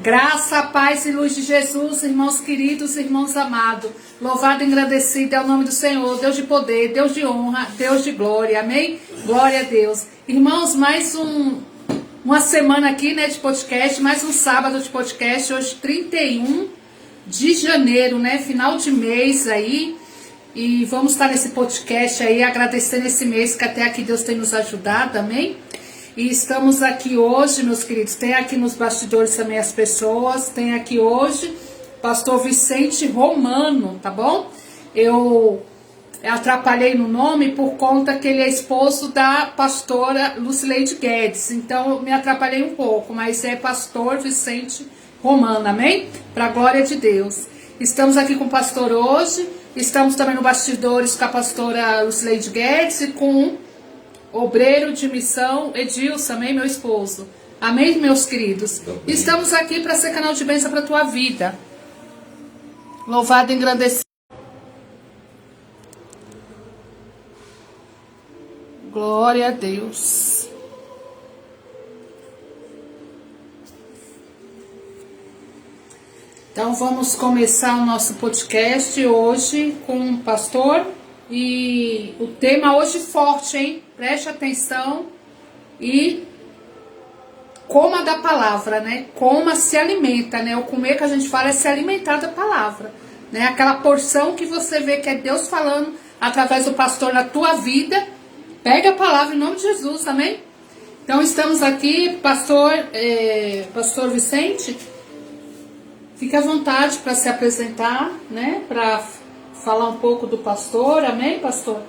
Graça, paz e luz de Jesus, irmãos queridos, irmãos amados. Louvado e agradecido é o nome do Senhor, Deus de poder, Deus de honra, Deus de glória. Amém? Glória a Deus. Irmãos, mais uma semana aqui, né, de podcast, mais um sábado de podcast, hoje 31 de janeiro, né, final de mês aí. E vamos estar nesse podcast aí, agradecendo esse mês que até aqui Deus tem nos ajudado, amém? E estamos aqui hoje, meus queridos, tem aqui nos bastidores também as pessoas, tem aqui hoje pastor Vicente Romano, tá bom? Eu atrapalhei no nome por conta que ele é esposo da pastora Lucileide Guedes, então eu me atrapalhei um pouco, mas é pastor Vicente Romano, amém? Para a glória de Deus. Estamos aqui com o pastor hoje, estamos também no bastidores com a pastora Lucileide Guedes e com obreiro de missão, Edilson, amém, meu esposo. Amém, meus queridos? Amém. Estamos aqui para ser canal de bênção para a tua vida. Louvado e engrandecido. Glória a Deus. Então vamos começar o nosso podcast hoje com o pastor. E o tema hoje forte, hein? Preste atenção e coma da palavra, né? Coma, se alimenta, né? O comer que a gente fala é se alimentar da palavra, né? Aquela porção que você vê que é Deus falando através do pastor na tua vida. Pega a palavra em nome de Jesus, amém? Então estamos aqui, pastor Vicente, fique à vontade para se apresentar, né? Para falar um pouco do pastor, amém, pastor?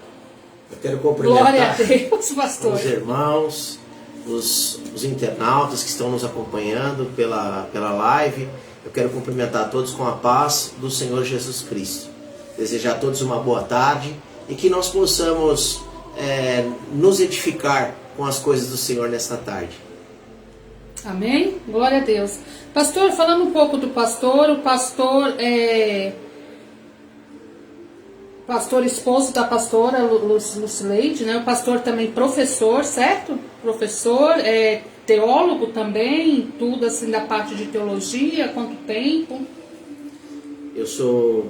Eu quero cumprimentar Glória a Deus, pastor. Os irmãos, os internautas que estão nos acompanhando pela live. Eu quero cumprimentar todos com a paz do Senhor Jesus Cristo. Desejar a todos uma boa tarde e que nós possamos nos edificar com as coisas do Senhor nesta tarde. Amém? Glória a Deus. Pastor, falando um pouco do pastor, o pastor pastor esposo da pastora Lucileide, né? O pastor também professor, certo? Professor, teólogo também, tudo assim da parte de teologia, quanto tempo? Eu sou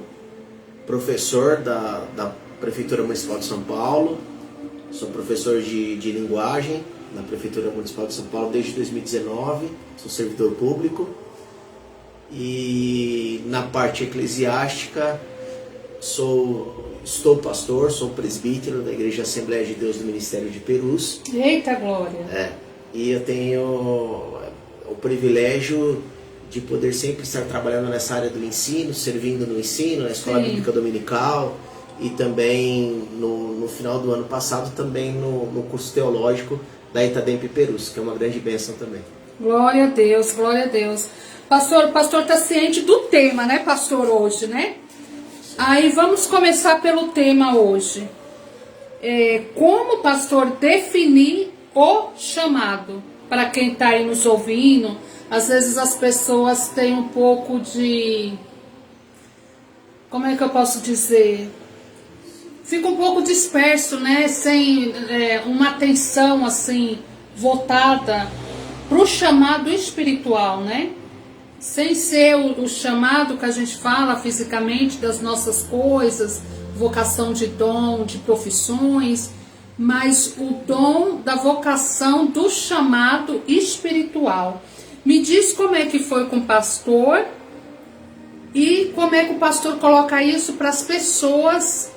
professor da Prefeitura Municipal de São Paulo, sou professor de linguagem na Prefeitura Municipal de São Paulo desde 2019, sou servidor público e na parte eclesiástica estou pastor, sou presbítero da Igreja Assembleia de Deus do Ministério de Perus. Eita glória! E eu tenho o privilégio de poder sempre estar trabalhando nessa área do ensino, servindo no ensino, na Escola Bíblica Dominical e também no final do ano passado também no curso teológico da Itademp Perus, que é uma grande bênção também. Glória a Deus, glória a Deus. Pastor, o pastor está ciente do tema, né, pastor, hoje, né? Aí vamos começar pelo tema hoje. Como, pastor, definir o chamado? Para quem está aí nos ouvindo, às vezes as pessoas têm um pouco de... Como é que eu posso dizer? Fica um pouco disperso, né? Sem uma atenção assim voltada para o chamado espiritual, né? Sem ser o chamado que a gente fala fisicamente das nossas coisas, vocação de dom, de profissões, mas o dom da vocação do chamado espiritual. Me diz como é que foi com o pastor e como é que o pastor coloca isso para as pessoas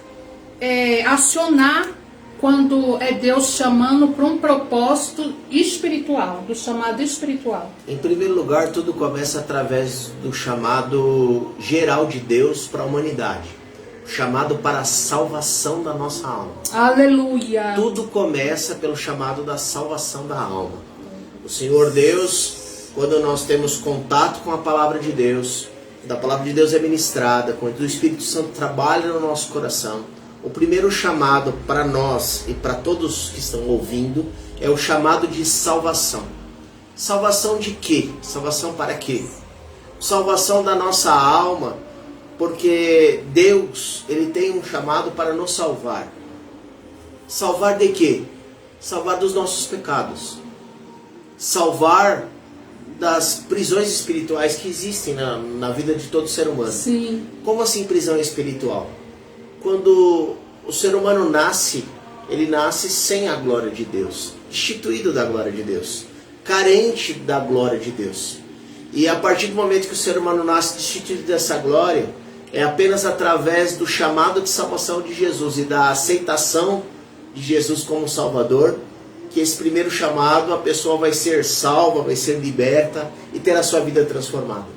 acionar quando é Deus chamando para um propósito espiritual, do chamado espiritual. Em primeiro lugar, tudo começa através do chamado geral de Deus para a humanidade. O chamado para a salvação da nossa alma. Aleluia! Tudo começa pelo chamado da salvação da alma. O Senhor Deus, quando nós temos contato com a palavra de Deus, da palavra de Deus é ministrada, quando o Espírito Santo trabalha no nosso coração, o primeiro chamado para nós e para todos que estão ouvindo é o chamado de salvação. Salvação de quê? Salvação para quê? Salvação da nossa alma, porque Deus, Ele tem um chamado para nos salvar. Salvar de quê? Salvar dos nossos pecados. Salvar das prisões espirituais que existem na vida de todo ser humano. Sim. Como assim prisão espiritual? Quando o ser humano nasce, ele nasce sem a glória de Deus, destituído da glória de Deus, carente da glória de Deus. E a partir do momento que o ser humano nasce destituído dessa glória, é apenas através do chamado de salvação de Jesus e da aceitação de Jesus como Salvador, que esse primeiro chamado, a pessoa vai ser salva, vai ser liberta e ter a sua vida transformada.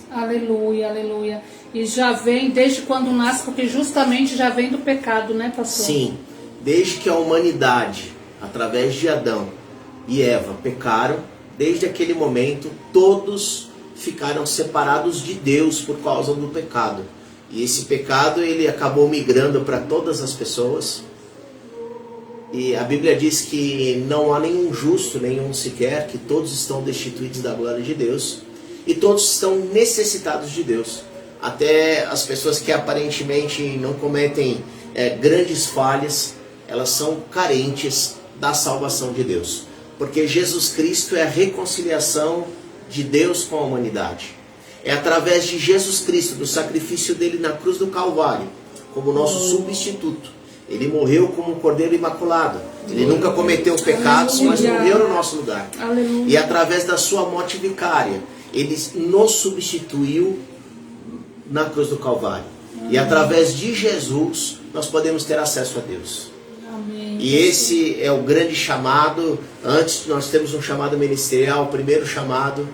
Aleluia, aleluia. E já vem desde quando nasce, porque justamente já vem do pecado, né, pastor? Sim, desde que a humanidade, através de Adão e Eva, pecaram, desde aquele momento todos ficaram separados de Deus por causa do pecado. E esse pecado ele acabou migrando para todas as pessoas. E a Bíblia diz que não há nenhum justo, nenhum sequer, que todos estão destituídos da glória de Deus. E todos estão necessitados de Deus. Até as pessoas que aparentemente não cometem grandes falhas, elas são carentes da salvação de Deus. Porque Jesus Cristo é a reconciliação de Deus com a humanidade. É através de Jesus Cristo, do sacrifício dele na cruz do Calvário, como nosso substituto. Ele morreu como um cordeiro imaculado. Ele nunca cometeu pecados, mas morreu no nosso lugar. Aleluia. E através da sua morte vicária, ele nos substituiu na cruz do Calvário. E através de Jesus, nós podemos ter acesso a Deus. Amém. E esse é o grande chamado. Antes nós temos um chamado ministerial, o primeiro chamado,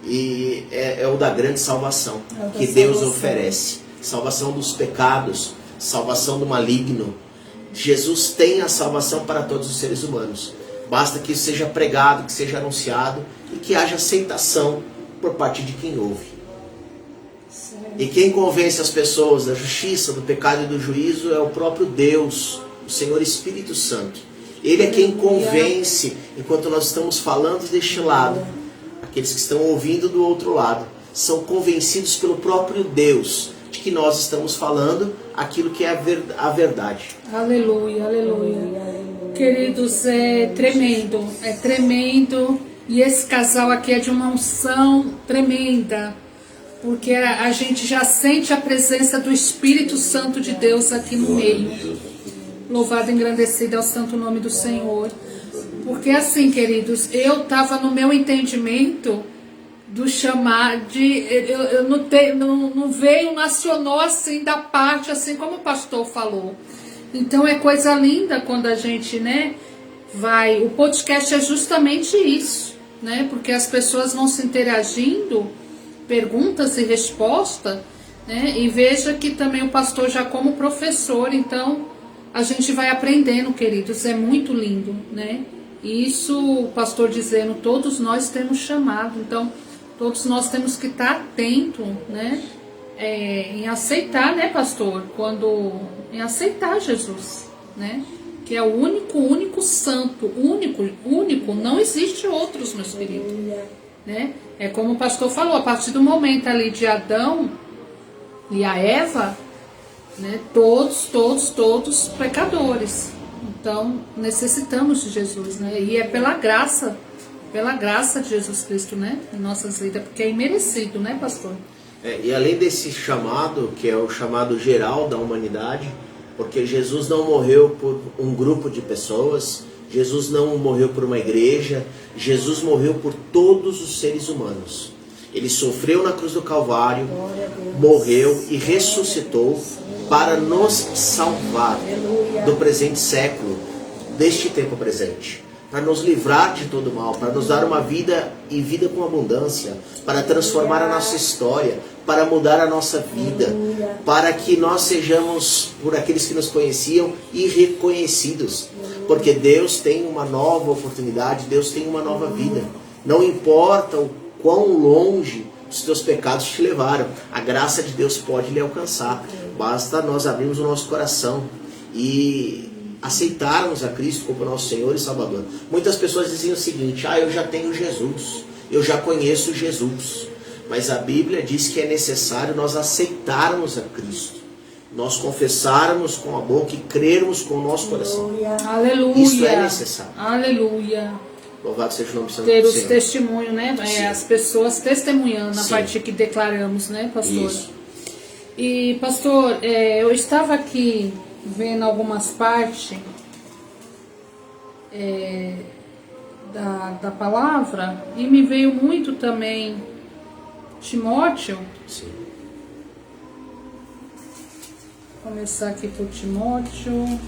e é o da grande salvação, que Deus oferece. Salvação dos pecados, salvação do maligno. Jesus tem a salvação para todos os seres humanos. Basta que isso seja pregado, que seja anunciado e que haja aceitação por parte de quem ouve. E quem convence as pessoas da justiça, do pecado e do juízo é o próprio Deus, o Senhor Espírito Santo. Ele é quem convence, enquanto nós estamos falando deste lado. Aqueles que estão ouvindo do outro lado são convencidos pelo próprio Deus de que nós estamos falando aquilo que é a verdade. Aleluia, aleluia. Queridos, é tremendo. E esse casal aqui é de uma unção tremenda, porque a gente já sente a presença do Espírito Santo de Deus aqui no meio. Louvado e engrandecido é o santo nome do Senhor. Porque assim, queridos, eu estava no meu entendimento do chamar eu não veio, não acionou assim da parte, assim como o pastor falou. Então é coisa linda quando a gente, vai. O podcast é justamente isso, porque as pessoas vão se interagindo, perguntas e respostas, e veja que também o pastor já como professor, então a gente vai aprendendo, queridos, é muito lindo, Isso, o pastor dizendo, todos nós temos chamado, então todos nós temos que estar atentos, em aceitar, pastor? Em aceitar Jesus, Que é o único santo, único, não existe outros, meus queridos, É como o pastor falou, a partir do momento ali de Adão e a Eva, todos pecadores. Então, necessitamos de Jesus, E é pela graça de Jesus Cristo, em nossas vidas, porque é imerecido, pastor? E além desse chamado, que é o chamado geral da humanidade, porque Jesus não morreu por um grupo de pessoas, Jesus não morreu por uma igreja, Jesus morreu por todos os seres humanos. Ele sofreu na cruz do Calvário, morreu e ressuscitou para nos salvar do presente século, deste tempo presente, para nos livrar de todo mal, para nos dar uma vida e vida com abundância, para transformar a nossa história, para mudar a nossa vida, para que nós sejamos, por aqueles que nos conheciam, irreconhecidos, porque Deus tem uma nova oportunidade, Deus tem uma nova vida. Não importa o quão longe os teus pecados te levaram, a graça de Deus pode lhe alcançar. Basta nós abrirmos o nosso coração e aceitarmos a Cristo como nosso Senhor e Salvador. Muitas pessoas dizem o seguinte: eu já tenho Jesus, eu já conheço Jesus. Mas a Bíblia diz que é necessário nós aceitarmos a Cristo, nós confessarmos com a boca e crermos com o nosso coração. Aleluia. Isso é necessário. Aleluia. Louvado seja o nome do Senhor. Ter os testemunhos, né? As pessoas testemunhando a Sim. partir que declaramos, né, pastor? Isso. E, pastor, eu estava aqui vendo algumas partes da palavra e me veio muito também Timóteo. Sim. Vou começar aqui por Timóteo.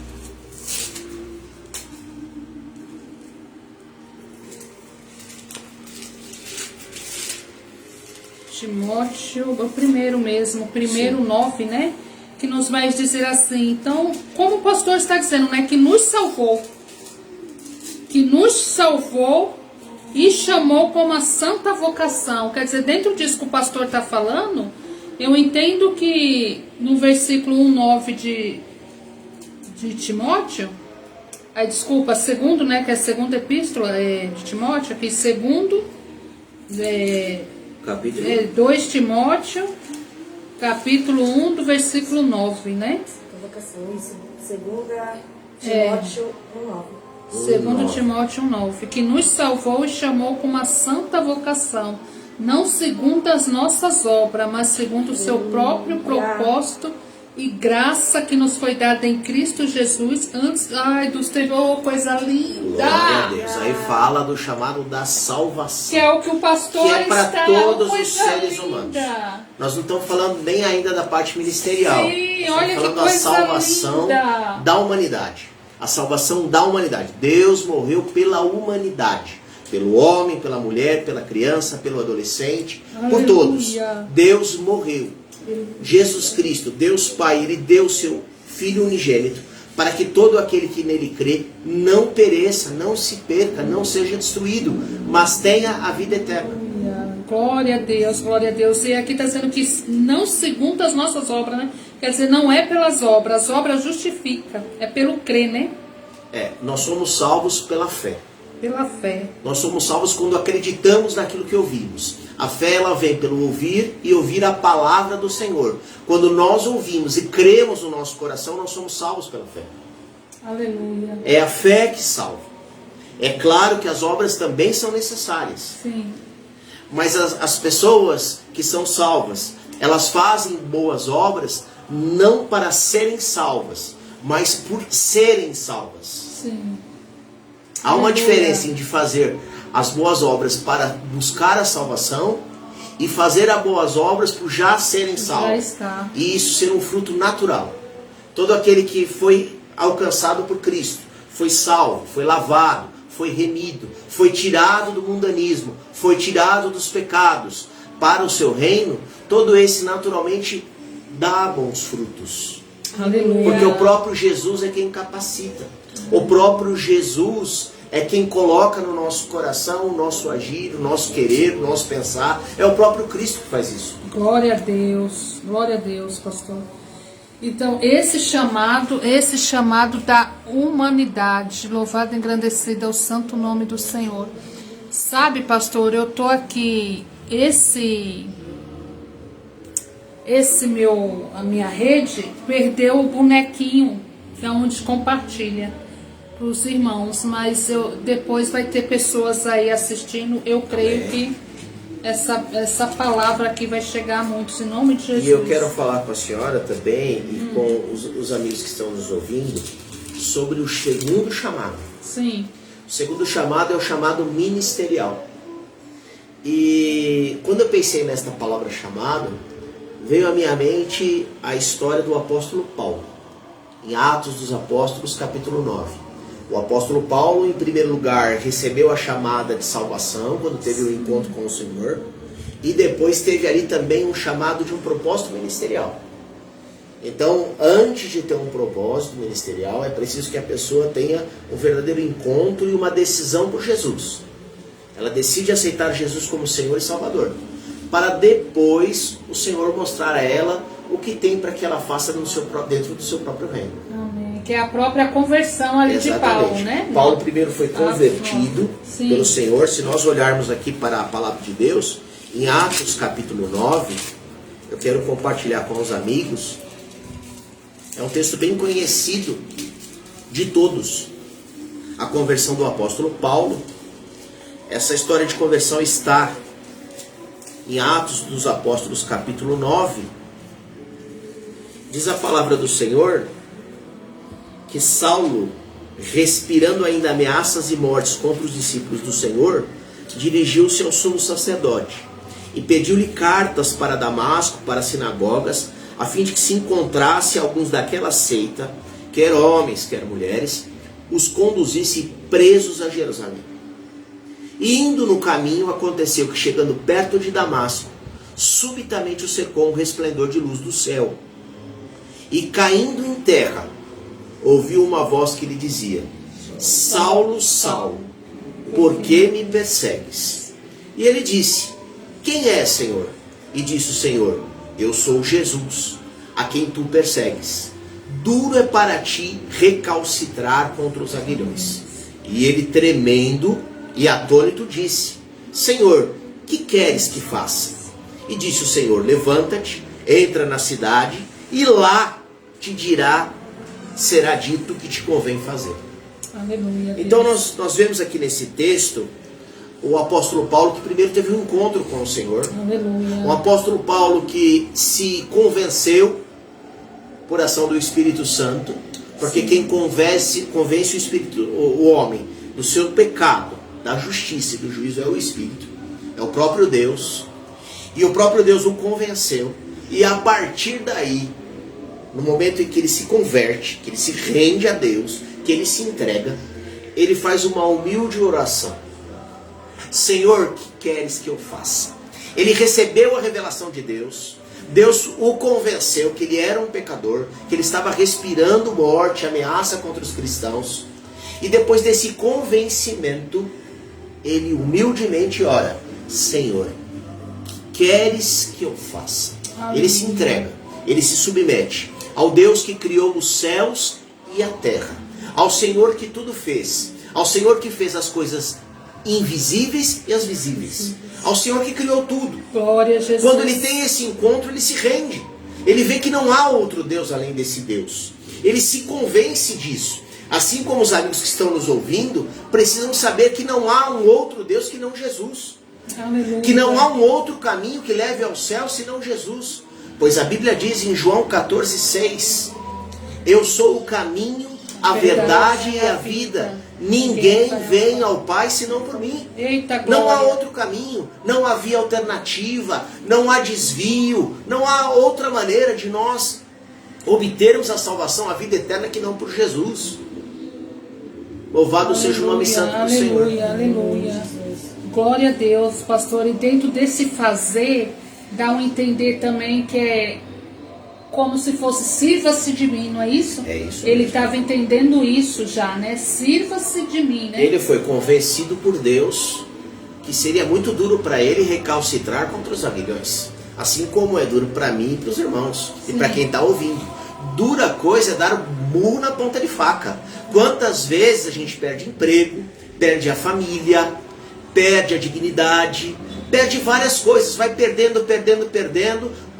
Timóteo, o primeiro mesmo, o primeiro 9, né? Que nos vai dizer assim. Então, como o pastor está dizendo, né? Que nos salvou e chamou com uma santa vocação. Quer dizer, dentro disso que o pastor está falando, eu entendo que no versículo 1:9 de Timóteo, desculpa, segundo, né? Que é a segunda epístola de Timóteo, aqui segundo, Capítulo 2 Timóteo, capítulo 1, do versículo 9, né? Vocação, isso. Segunda Timóteo 1:9. Segundo Timóteo 1:9, que nos salvou e chamou com uma santa vocação, não segundo as nossas obras, mas segundo o seu próprio propósito e graça que nos foi dada em Cristo Jesus antes dos tempos. Coisa linda! Glória a Deus. Aí fala do chamado da salvação. Que é o que o pastor Que é para está, todos os coisa seres linda. humanos. Nós não estamos falando nem ainda da parte ministerial. Sim, Nós olha estamos que falando da coisa salvação linda. da humanidade. A salvação da humanidade. Deus morreu pela humanidade. Pelo homem, pela mulher, pela criança, pelo adolescente, por Aleluia. todos. Deus morreu. Jesus Cristo, Deus Pai, Ele deu seu Filho unigênito para que todo aquele que nele crê não pereça, não se perca, não seja destruído, mas tenha a vida eterna. Glória a Deus, glória a Deus. E aqui está dizendo que não segundo as nossas obras, né? Quer dizer, não é pelas obras, as obras justificam, é pelo crer, né? Nós somos salvos pela fé. Pela fé. Nós somos salvos quando acreditamos naquilo que ouvimos. A fé, ela vem pelo ouvir e ouvir a palavra do Senhor. Quando nós ouvimos e cremos no nosso coração, nós somos salvos pela fé. Aleluia. É a fé que salva. É claro que as obras também são necessárias. Sim. Mas as pessoas que são salvas, elas fazem boas obras não para serem salvas, mas por serem salvas. Sim. Há uma Aleluia. diferença de fazer as boas obras para buscar a salvação e fazer as boas obras por já serem salvos. Já está. E isso ser um fruto natural. Todo aquele que foi alcançado por Cristo, foi salvo, foi lavado, foi remido, foi tirado do mundanismo, foi tirado dos pecados para o seu reino, todo esse naturalmente dá bons frutos. Aleluia. Porque o próprio Jesus é quem capacita. O próprio Jesus é quem coloca no nosso coração o nosso agir, o nosso querer, o nosso pensar. É o próprio Cristo que faz isso. Glória a Deus, pastor. Então, esse chamado da humanidade, louvado e engrandecido é o santo nome do Senhor. Sabe, pastor, eu tô aqui, a minha rede perdeu o bonequinho, que é onde compartilha para os irmãos, mas depois vai ter pessoas aí assistindo, eu creio que essa palavra aqui vai chegar a muitos, em nome de Jesus. E eu quero falar com a senhora também e com os amigos que estão nos ouvindo sobre o segundo chamado. Sim. O segundo chamado é o chamado ministerial. E quando eu pensei nesta palavra chamado, veio à minha mente a história do apóstolo Paulo, em Atos dos Apóstolos, capítulo 9. O apóstolo Paulo, em primeiro lugar, recebeu a chamada de salvação, quando teve o encontro com o Senhor, e depois teve ali também um chamado de um propósito ministerial. Então, antes de ter um propósito ministerial, é preciso que a pessoa tenha um verdadeiro encontro e uma decisão por Jesus. Ela decide aceitar Jesus como Senhor e Salvador, para depois o Senhor mostrar a ela o que tem para que ela faça dentro do seu próprio reino. Amém. Que é a própria conversão ali. Exatamente. De Paulo, né? Paulo primeiro foi convertido pelo Sim. Senhor. Se nós olharmos aqui para a palavra de Deus, em Atos capítulo 9, eu quero compartilhar com os amigos. É um texto bem conhecido de todos. A conversão do apóstolo Paulo. Essa história de conversão está em Atos dos Apóstolos, capítulo 9. Diz a palavra do Senhor que Saulo, respirando ainda ameaças e mortes contra os discípulos do Senhor, dirigiu-se ao sumo sacerdote e pediu-lhe cartas para Damasco, para as sinagogas, a fim de que se encontrasse alguns daquela seita, quer homens, quer mulheres, os conduzisse presos a Jerusalém. E indo no caminho, aconteceu que, chegando perto de Damasco, subitamente o cercou um resplendor de luz do céu. E caindo em terra, ouviu uma voz que lhe dizia: Saulo, Saulo, por que me persegues? E ele disse: Quem é, Senhor? E disse o Senhor: Eu sou Jesus, a quem tu persegues. Duro é para ti recalcitrar contra os aguilhões. E ele, tremendo e atônito, disse: Senhor, que queres que faça? E disse o Senhor: Levanta-te, entra na cidade, e lá te será dito o que te convém fazer. Aleluia. Então nós vemos aqui nesse texto o apóstolo Paulo, que primeiro teve um encontro com o Senhor. Aleluia. Um apóstolo Paulo que se convenceu por ação do Espírito Santo, porque quem convence o homem do seu pecado, da justiça e do juízo é o Espírito, é o próprio Deus. E o próprio Deus o convenceu, e a partir daí, no momento em que ele se converte, que ele se rende a Deus, que ele se entrega, ele faz uma humilde oração: Senhor, que queres que eu faça? Ele recebeu a revelação de Deus. Deus o convenceu que ele era um pecador, que ele estava respirando morte, ameaça contra os cristãos. E depois desse convencimento, ele humildemente ora: Senhor, que queres que eu faça? Ele se entrega, ele se submete ao Deus que criou os céus e a terra, ao Senhor que tudo fez, ao Senhor que fez as coisas invisíveis e as visíveis, ao Senhor que criou tudo. Glória a Jesus. Quando ele tem esse encontro, ele se rende. Ele vê que não há outro Deus além desse Deus. Ele se convence disso. Assim como os amigos que estão nos ouvindo precisam saber que não há um outro Deus que não Jesus. Aleluia. Que não há um outro caminho que leve ao céu senão Jesus. Pois a Bíblia diz em João 14,6: Eu sou o caminho, a verdade e a vida. Ninguém vem ao Pai senão por mim. Eita, não há glória. outro caminho, não havia alternativa, não há desvio, não há outra maneira de nós obtermos a salvação, a vida eterna, que não por Jesus. Louvado seja o nome santo do Senhor. Aleluia, aleluia. Glória a Deus, pastor. E dentro desse fazer, dá um entender também que é como se fosse sirva-se de mim, não é isso? É isso. Ele estava entendendo isso já, né? Sirva-se de mim, né? Ele foi convencido por Deus que seria muito duro para ele recalcitrar contra os aguilhões. Assim como é duro para mim e para os irmãos. Sim. E para quem está ouvindo. Dura coisa é dar um murro na ponta de faca. Quantas vezes a gente perde emprego, perde a família, perde a dignidade, perde várias coisas, vai perdendo.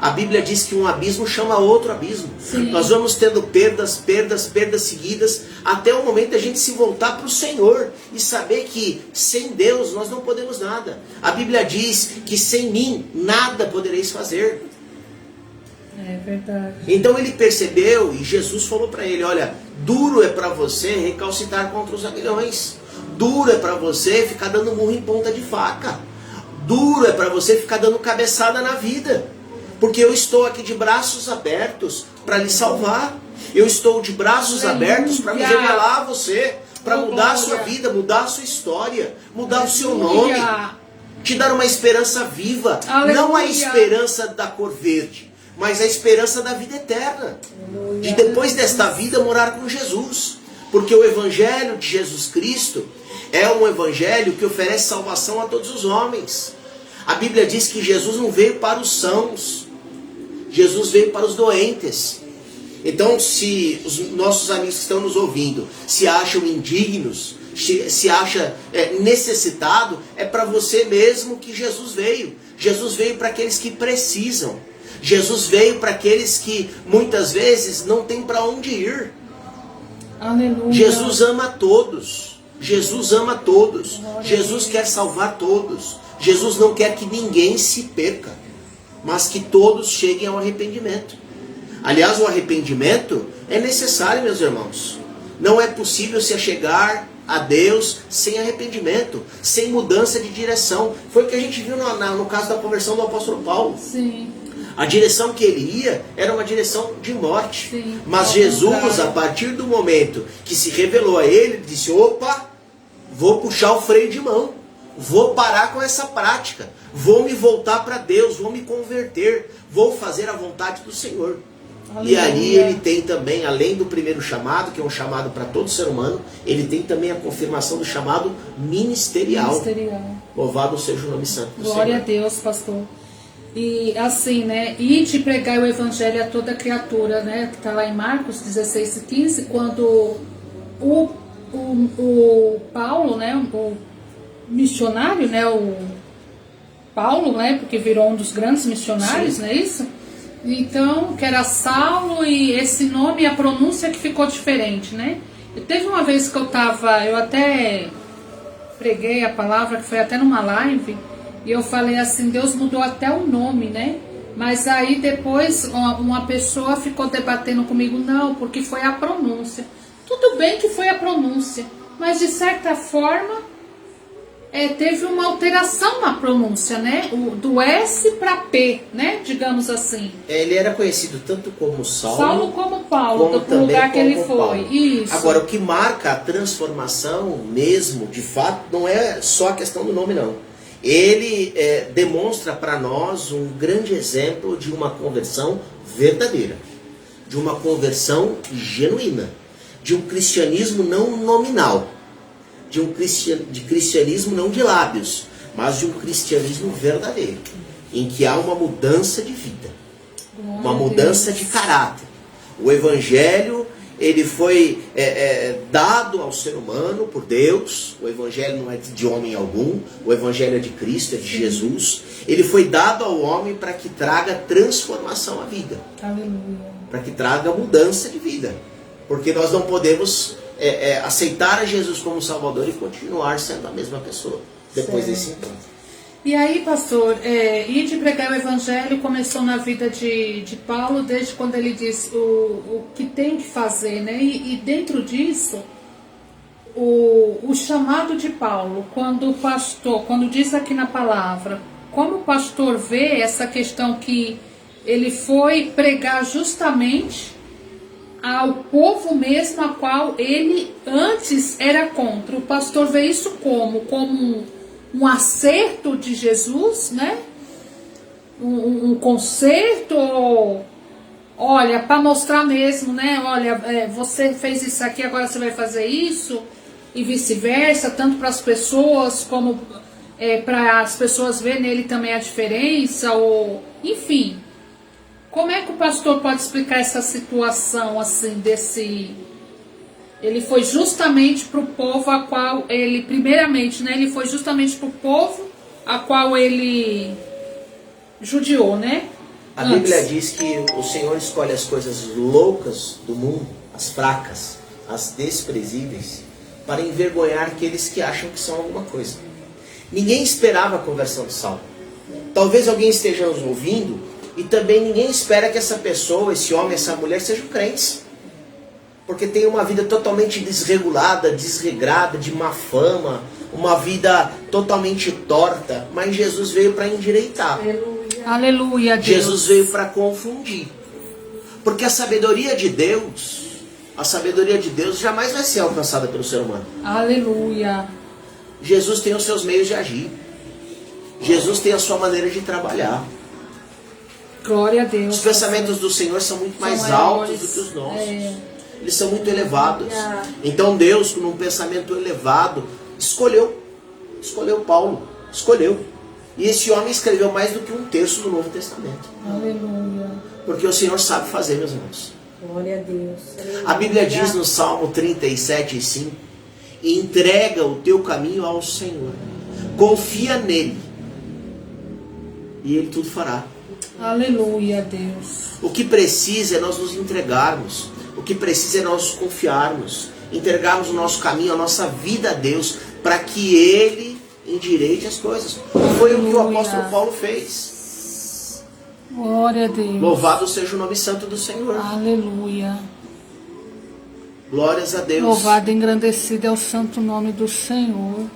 A Bíblia diz que um abismo chama outro abismo. Sim. Nós vamos tendo perdas seguidas, até o momento da gente se voltar para o Senhor e saber que sem Deus nós não podemos nada. A Bíblia diz que sem mim nada podereis fazer. É verdade. Então ele percebeu e Jesus falou para ele: olha, duro é para você recalcitrar contra os aguilhões. Duro é para você ficar dando murro em ponta de faca. Duro é para você ficar dando cabeçada na vida. Porque eu estou aqui de braços abertos para lhe salvar. Eu estou de braços abertos para me revelar a você, para mudar a sua vida, mudar a sua história, mudar o seu nome, te dar uma esperança viva. Aleluia. Não a esperança da cor verde, mas a esperança da vida eterna. De depois desta vida morar com Jesus. Porque o Evangelho de Jesus Cristo é um Evangelho que oferece salvação a todos os homens. A Bíblia diz que Jesus não veio para os sãos, Jesus veio para os doentes. Então, se os nossos amigos que estão nos ouvindo se acham indignos, se acha necessitado, é para você mesmo que Jesus veio. Jesus veio para aqueles que precisam. Jesus veio para aqueles que muitas vezes não têm para onde ir. Aleluia. Jesus ama a todos. Jesus ama todos. Jesus quer salvar todos. Jesus não quer que ninguém se perca, mas que todos cheguem ao arrependimento. Aliás, o arrependimento é necessário, meus irmãos. Não é possível se chegar a Deus sem arrependimento, sem mudança de direção. Foi o que a gente viu no caso da conversão do apóstolo Paulo. Sim. A direção que ele ia era uma direção de morte. Sim, mas Jesus, a partir do momento que se revelou a ele, disse: opa, vou puxar o freio de mão, vou parar com essa prática, vou me voltar para Deus, vou me converter, vou fazer a vontade do Senhor. E ali ele tem também, além do primeiro chamado, que é um chamado para todo ser humano, ele tem também a confirmação do chamado ministerial. Louvado seja o nome santo do Senhor. Glória a Deus, pastor. E assim, né, ide pregar o evangelho a toda criatura, né, que está lá em Marcos 16:15, quando o Paulo, né, o missionário, né, o Paulo, né, porque virou um dos grandes missionários, sim, não é isso? Então, que era Saulo, e esse nome, a pronúncia que ficou diferente, né? E teve uma vez que eu até preguei a palavra, que foi até numa live, e eu falei assim, Deus mudou até o nome, né? Mas aí depois uma pessoa ficou debatendo comigo, não, porque foi a pronúncia. Tudo bem que foi a pronúncia, mas de certa forma teve uma alteração na pronúncia, né? Do S para P, né? Digamos assim. Ele era conhecido tanto como Saulo como Paulo, do lugar que ele foi. Isso. Agora, o que marca a transformação mesmo, de fato, não é só a questão do nome, não. Ele demonstra para nós um grande exemplo de uma conversão verdadeira, de uma conversão genuína, de um cristianismo não nominal, de cristianismo não de lábios, mas de um cristianismo verdadeiro, em que há uma mudança de vida, uma mudança de caráter. O evangelho, ele foi dado ao ser humano por Deus. O evangelho não é de homem algum, o evangelho é de Cristo, é de Jesus. Ele foi dado ao homem para que traga transformação à vida, para que traga mudança de vida, porque nós não podemos aceitar a Jesus como Salvador e continuar sendo a mesma pessoa depois desse encontro. E aí, pastor, ir de pregar o evangelho começou na vida de Paulo desde quando ele disse o que tem que fazer, né? E dentro disso, o chamado de Paulo, quando diz aqui na palavra, como o pastor vê essa questão que ele foi pregar justamente ao povo mesmo a qual ele antes era contra. O pastor vê isso como um acerto de Jesus, né? Um conserto, olha, para mostrar mesmo, né? Olha, você fez isso aqui, agora você vai fazer isso, e vice-versa, tanto para as pessoas como para as pessoas verem nele também a diferença, ou enfim. Como é que o pastor pode explicar essa situação assim desse? Ele foi justamente para o povo a qual ele, primeiramente, né? Ele foi justamente para o povo a qual ele judiou, né? A Bíblia diz que o Senhor escolhe as coisas loucas do mundo, as fracas, as desprezíveis, para envergonhar aqueles que acham que são alguma coisa. Ninguém esperava a conversão de Saulo. Talvez alguém esteja nos ouvindo e também ninguém espera que essa pessoa, esse homem, essa mulher sejam crentes. Porque tem uma vida totalmente desregulada, desregrada, de má fama, uma vida totalmente torta. Mas Jesus veio para endireitar. Aleluia, Deus. Jesus veio para confundir. Porque a sabedoria de Deus jamais vai ser alcançada pelo ser humano. Aleluia. Jesus tem os seus meios de agir. Jesus tem a sua maneira de trabalhar. Glória a Deus. Os pensamentos do Senhor são muito mais altos do que os nossos. Eles são muito elevados. Então Deus, com um pensamento elevado, escolheu Paulo. Escolheu. E esse homem escreveu mais do que 1/3 do Novo Testamento. Aleluia. Porque o Senhor sabe fazer, meus irmãos. Glória a Deus. A Bíblia diz no Salmo 37:5: entrega o teu caminho ao Senhor. Confia nele. E ele tudo fará. Aleluia, Deus. O que precisa é nós nos entregarmos. O que precisa é nós confiarmos. entregarmos o nosso caminho, a nossa vida a Deus, para que Ele endireite as coisas. Foi o que o apóstolo Paulo fez. Glória a Deus. Louvado seja o nome santo do Senhor. Aleluia. Glórias a Deus. Louvado e engrandecido é o santo nome do Senhor.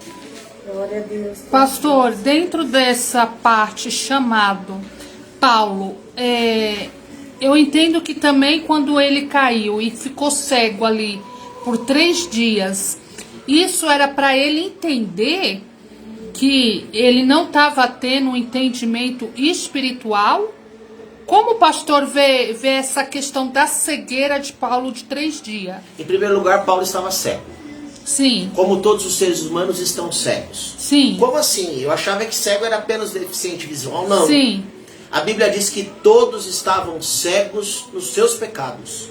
Glória a Deus. Pastor, dentro dessa parte chamado Paulo, eu entendo que também quando ele caiu e ficou cego ali por 3 dias, isso era para ele entender que ele não estava tendo um entendimento espiritual? Como o pastor vê essa questão da cegueira de Paulo de 3 dias? Em primeiro lugar, Paulo estava cego. Sim. Como todos os seres humanos estão cegos. Sim. Como assim? Eu achava que cego era apenas deficiente visual. Não. Sim. A Bíblia diz que todos estavam cegos nos seus pecados.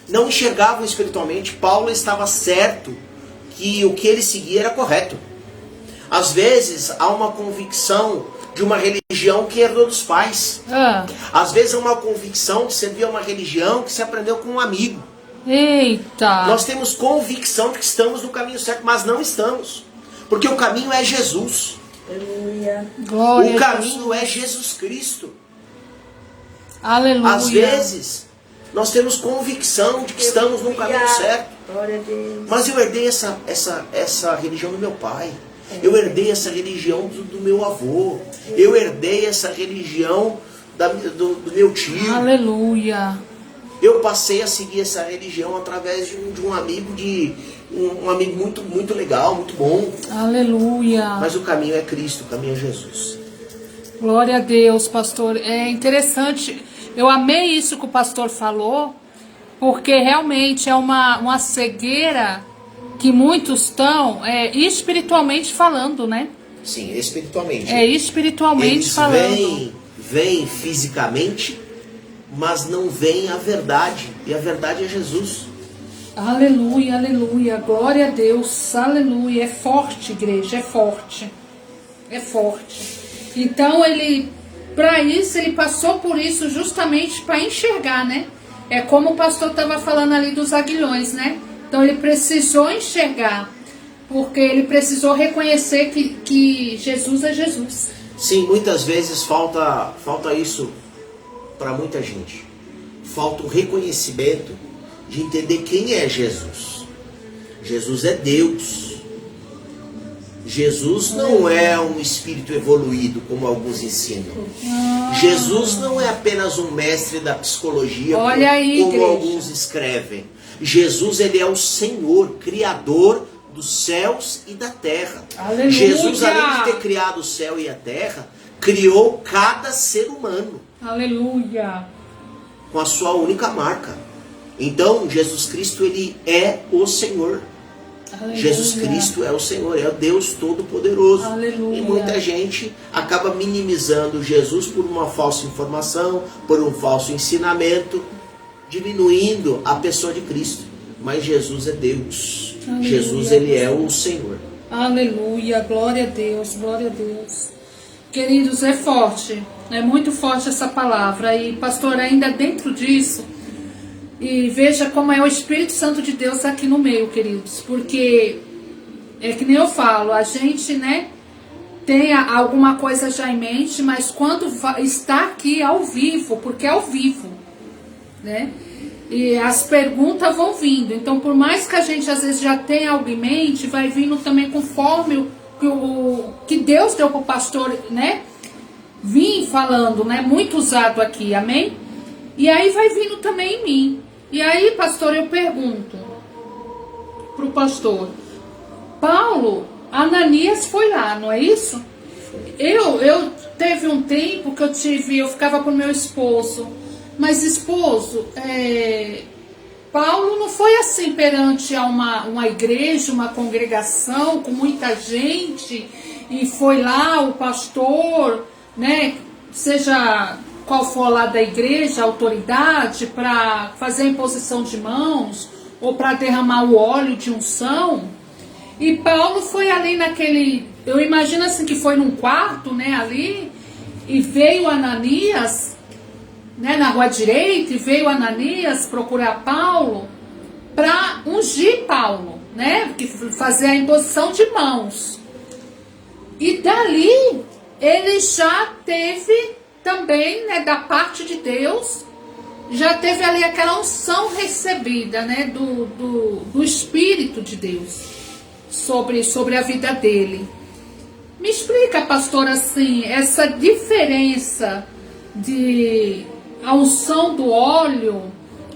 Não enxergavam espiritualmente. Paulo estava certo que o que ele seguia era correto. Às vezes há uma convicção de uma religião que herdou dos pais. Às vezes há uma convicção de servir a uma religião que se aprendeu com um amigo. Eita! Nós temos convicção de que estamos no caminho certo, mas não estamos. Porque o caminho é Jesus. Aleluia. Glória O caminho é Jesus Cristo. Aleluia. Às vezes, nós temos convicção de que estamos no caminho certo. Glória a Deus. Mas eu herdei essa religião do meu pai. Eu herdei essa religião do meu avô. Eu herdei essa religião do meu tio. Aleluia. Eu passei a seguir essa religião através de um amigo um amigo muito, muito legal, muito bom. Aleluia. Mas o caminho é Cristo, o caminho é Jesus. Glória a Deus, pastor. É interessante. Eu amei isso que o pastor falou, porque realmente é uma cegueira que muitos estão espiritualmente falando, né? Sim, espiritualmente. Espiritualmente Eles falando. Vêm fisicamente, mas não veem a verdade. E a verdade é Jesus. Aleluia, aleluia. Glória a Deus. Aleluia. É forte, igreja. É forte. É forte. Então, para isso, ele passou por isso justamente para enxergar, né? É como o pastor estava falando ali dos aguilhões, né? Então, ele precisou enxergar. Porque ele precisou reconhecer que Jesus é Jesus. Sim, muitas vezes falta isso para muita gente. Falta o reconhecimento de entender quem é Jesus. Jesus é Deus. Jesus não é um espírito evoluído, como alguns ensinam. Jesus não é apenas um mestre da psicologia, como alguns escrevem. Jesus, ele é o Senhor, Criador dos céus e da terra. Aleluia. Jesus, além de ter criado o céu e a terra, criou cada ser humano. Aleluia. Com a sua única marca. Então, Jesus Cristo, ele é o Senhor. Aleluia. Jesus Cristo é o Senhor, é o Deus Todo-Poderoso. Aleluia. E muita gente acaba minimizando Jesus por uma falsa informação, por um falso ensinamento, diminuindo a pessoa de Cristo. Mas Jesus é Deus. Aleluia. Jesus, ele é o Senhor. Aleluia, glória a Deus, glória a Deus. Queridos, é forte, é muito forte essa palavra. E pastor, ainda dentro disso, e veja como é o Espírito Santo de Deus aqui no meio, queridos. Porque, é que nem eu falo, a gente, né, tem alguma coisa já em mente, mas quando está aqui ao vivo, porque é ao vivo, né, e as perguntas vão vindo. Então, por mais que a gente às vezes já tenha algo em mente, vai vindo também conforme o que Deus deu para o pastor, né, vim falando, né, muito usado aqui, amém? E aí vai vindo também em mim. E aí, pastor, eu pergunto pro pastor, Paulo, Ananias foi lá, não é isso? Eu teve um tempo que eu ficava com meu esposo, mas esposo, Paulo não foi assim perante a uma igreja, uma congregação com muita gente, e foi lá o pastor, né, seja qual for lá da igreja, a autoridade, para fazer a imposição de mãos, ou para derramar o óleo de unção. E Paulo foi ali naquele, eu imagino assim que foi num quarto, né, ali, e veio Ananias, né, na rua direita, e veio Ananias procurar Paulo, para ungir Paulo, né? Que fazer a imposição de mãos. E dali ele já teve também, né, da parte de Deus, já teve ali aquela unção recebida, né, do Espírito de Deus sobre a vida dele. Me explica, pastor, assim, essa diferença de a unção do óleo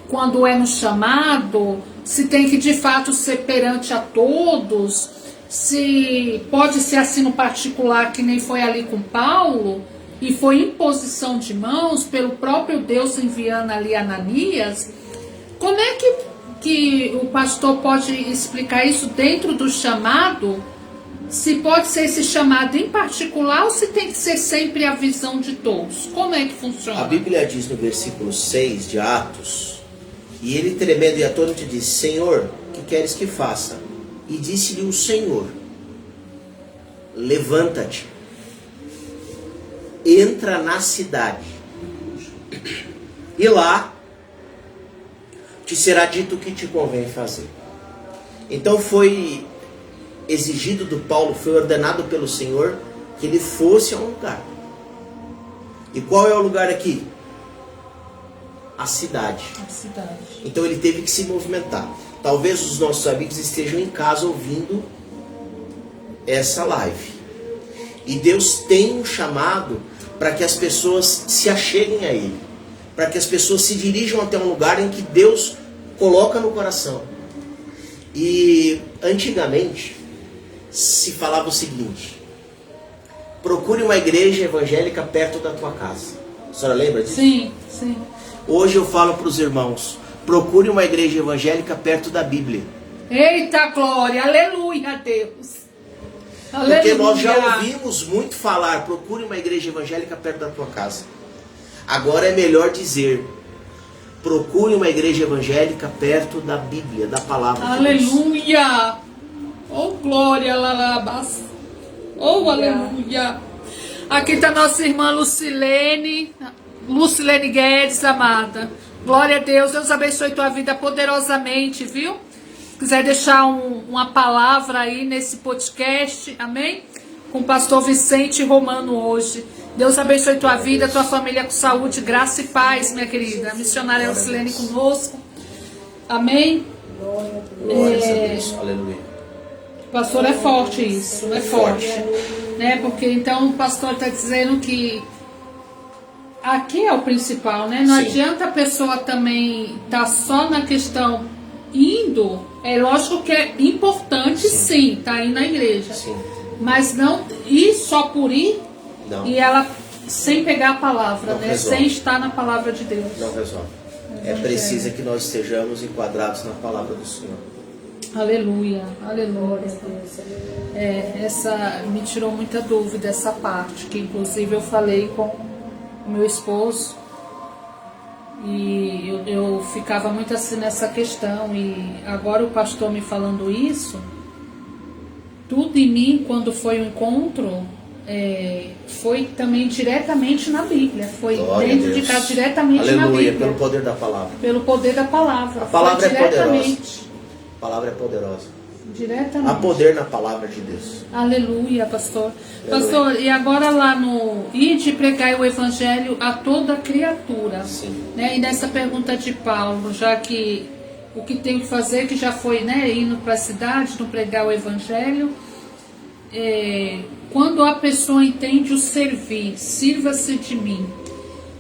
quando é no chamado, se tem que de fato ser perante a todos, se pode ser assim no particular, que nem foi ali com Paulo, e foi imposição de mãos pelo próprio Deus enviando ali Ananias. Como é que o pastor pode explicar isso dentro do chamado? Se pode ser esse chamado em particular ou se tem que ser sempre a visão de todos? Como é que funciona? A Bíblia diz no versículo 6 de Atos: e ele, tremendo e atônito, disse: Senhor, que queres que faça? E disse-lhe o Senhor: levanta-te, entra na cidade, e lá te será dito o que te convém fazer. Então foi exigido do Paulo, foi ordenado pelo Senhor que ele fosse a um lugar. E qual é o lugar aqui? A cidade. A cidade. Então ele teve que se movimentar. Talvez os nossos amigos estejam em casa ouvindo essa live. E Deus tem um chamado para que as pessoas se acheguem a Ele, para que as pessoas se dirijam até um lugar em que Deus coloca no coração. E antigamente se falava o seguinte: procure uma igreja evangélica perto da tua casa. A senhora lembra disso? Sim, sim. Hoje eu falo para os irmãos: procure uma igreja evangélica perto da Bíblia. Eita glória, aleluia a Deus. Porque Aleluia. nós já ouvimos muito falar: procure uma igreja evangélica perto da tua casa. Agora é melhor dizer: procure uma igreja evangélica perto da Bíblia, da palavra de Deus. Aleluia. Oh glória, lalabas. Oh aleluia. Aqui está nossa irmã Lucilene Guedes, amada. Glória a Deus. Deus abençoe tua vida poderosamente, viu? Se quiser deixar uma palavra aí nesse podcast, amém? Com o pastor Vicente Romano hoje. Deus abençoe tua vida, tua família com saúde, graça e paz, minha querida. A missionária Lucilene conosco. Amém? Glória a Deus. Aleluia. Pastor, é forte isso, é forte. Né? Porque então o pastor está dizendo que aqui é o principal, né? Não Sim. adianta a pessoa também estar só na questão indo. É lógico que é importante, sim, tá indo na igreja. Sim. Mas não ir só por ir. Não. E ela sem pegar a palavra, Não né? resolve. Sem estar na palavra de Deus. Não resolve. É preciso que nós estejamos enquadrados na palavra do Senhor. Aleluia, aleluia. Essa me tirou muita dúvida, essa parte, que inclusive eu falei com o meu esposo e eu ficava muito assim nessa questão, e agora o pastor me falando isso, tudo em mim, quando foi o encontro, foi também diretamente na Bíblia, foi Glória dentro a de Deus. casa, diretamente na Aleluia, Bíblia. pelo poder da palavra. Pelo poder da palavra. A palavra foi é poderosa. diretamente. A palavra é poderosa. Diretamente. Há poder na palavra de Deus. Aleluia, pastor. Aleluia. Pastor, e agora lá no Ide pregar o evangelho a toda criatura. Sim. Né? E nessa pergunta de Paulo, já que o que tem que fazer, que já foi, né, indo para a cidade, não pregar o evangelho, quando a pessoa entende o servir, sirva-se de mim.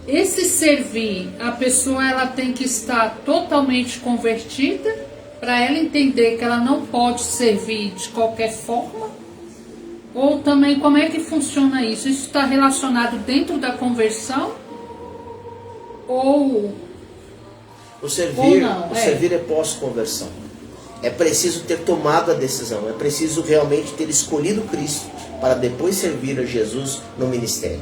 Esse servir, a pessoa ela tem que estar totalmente convertida, para ela entender que ela não pode servir de qualquer forma? Ou também como é que funciona isso? Isso está relacionado dentro da conversão? Ou O servir, ou não, servir é pós-conversão. É preciso ter tomado a decisão. É preciso realmente ter escolhido Cristo para depois servir a Jesus no ministério.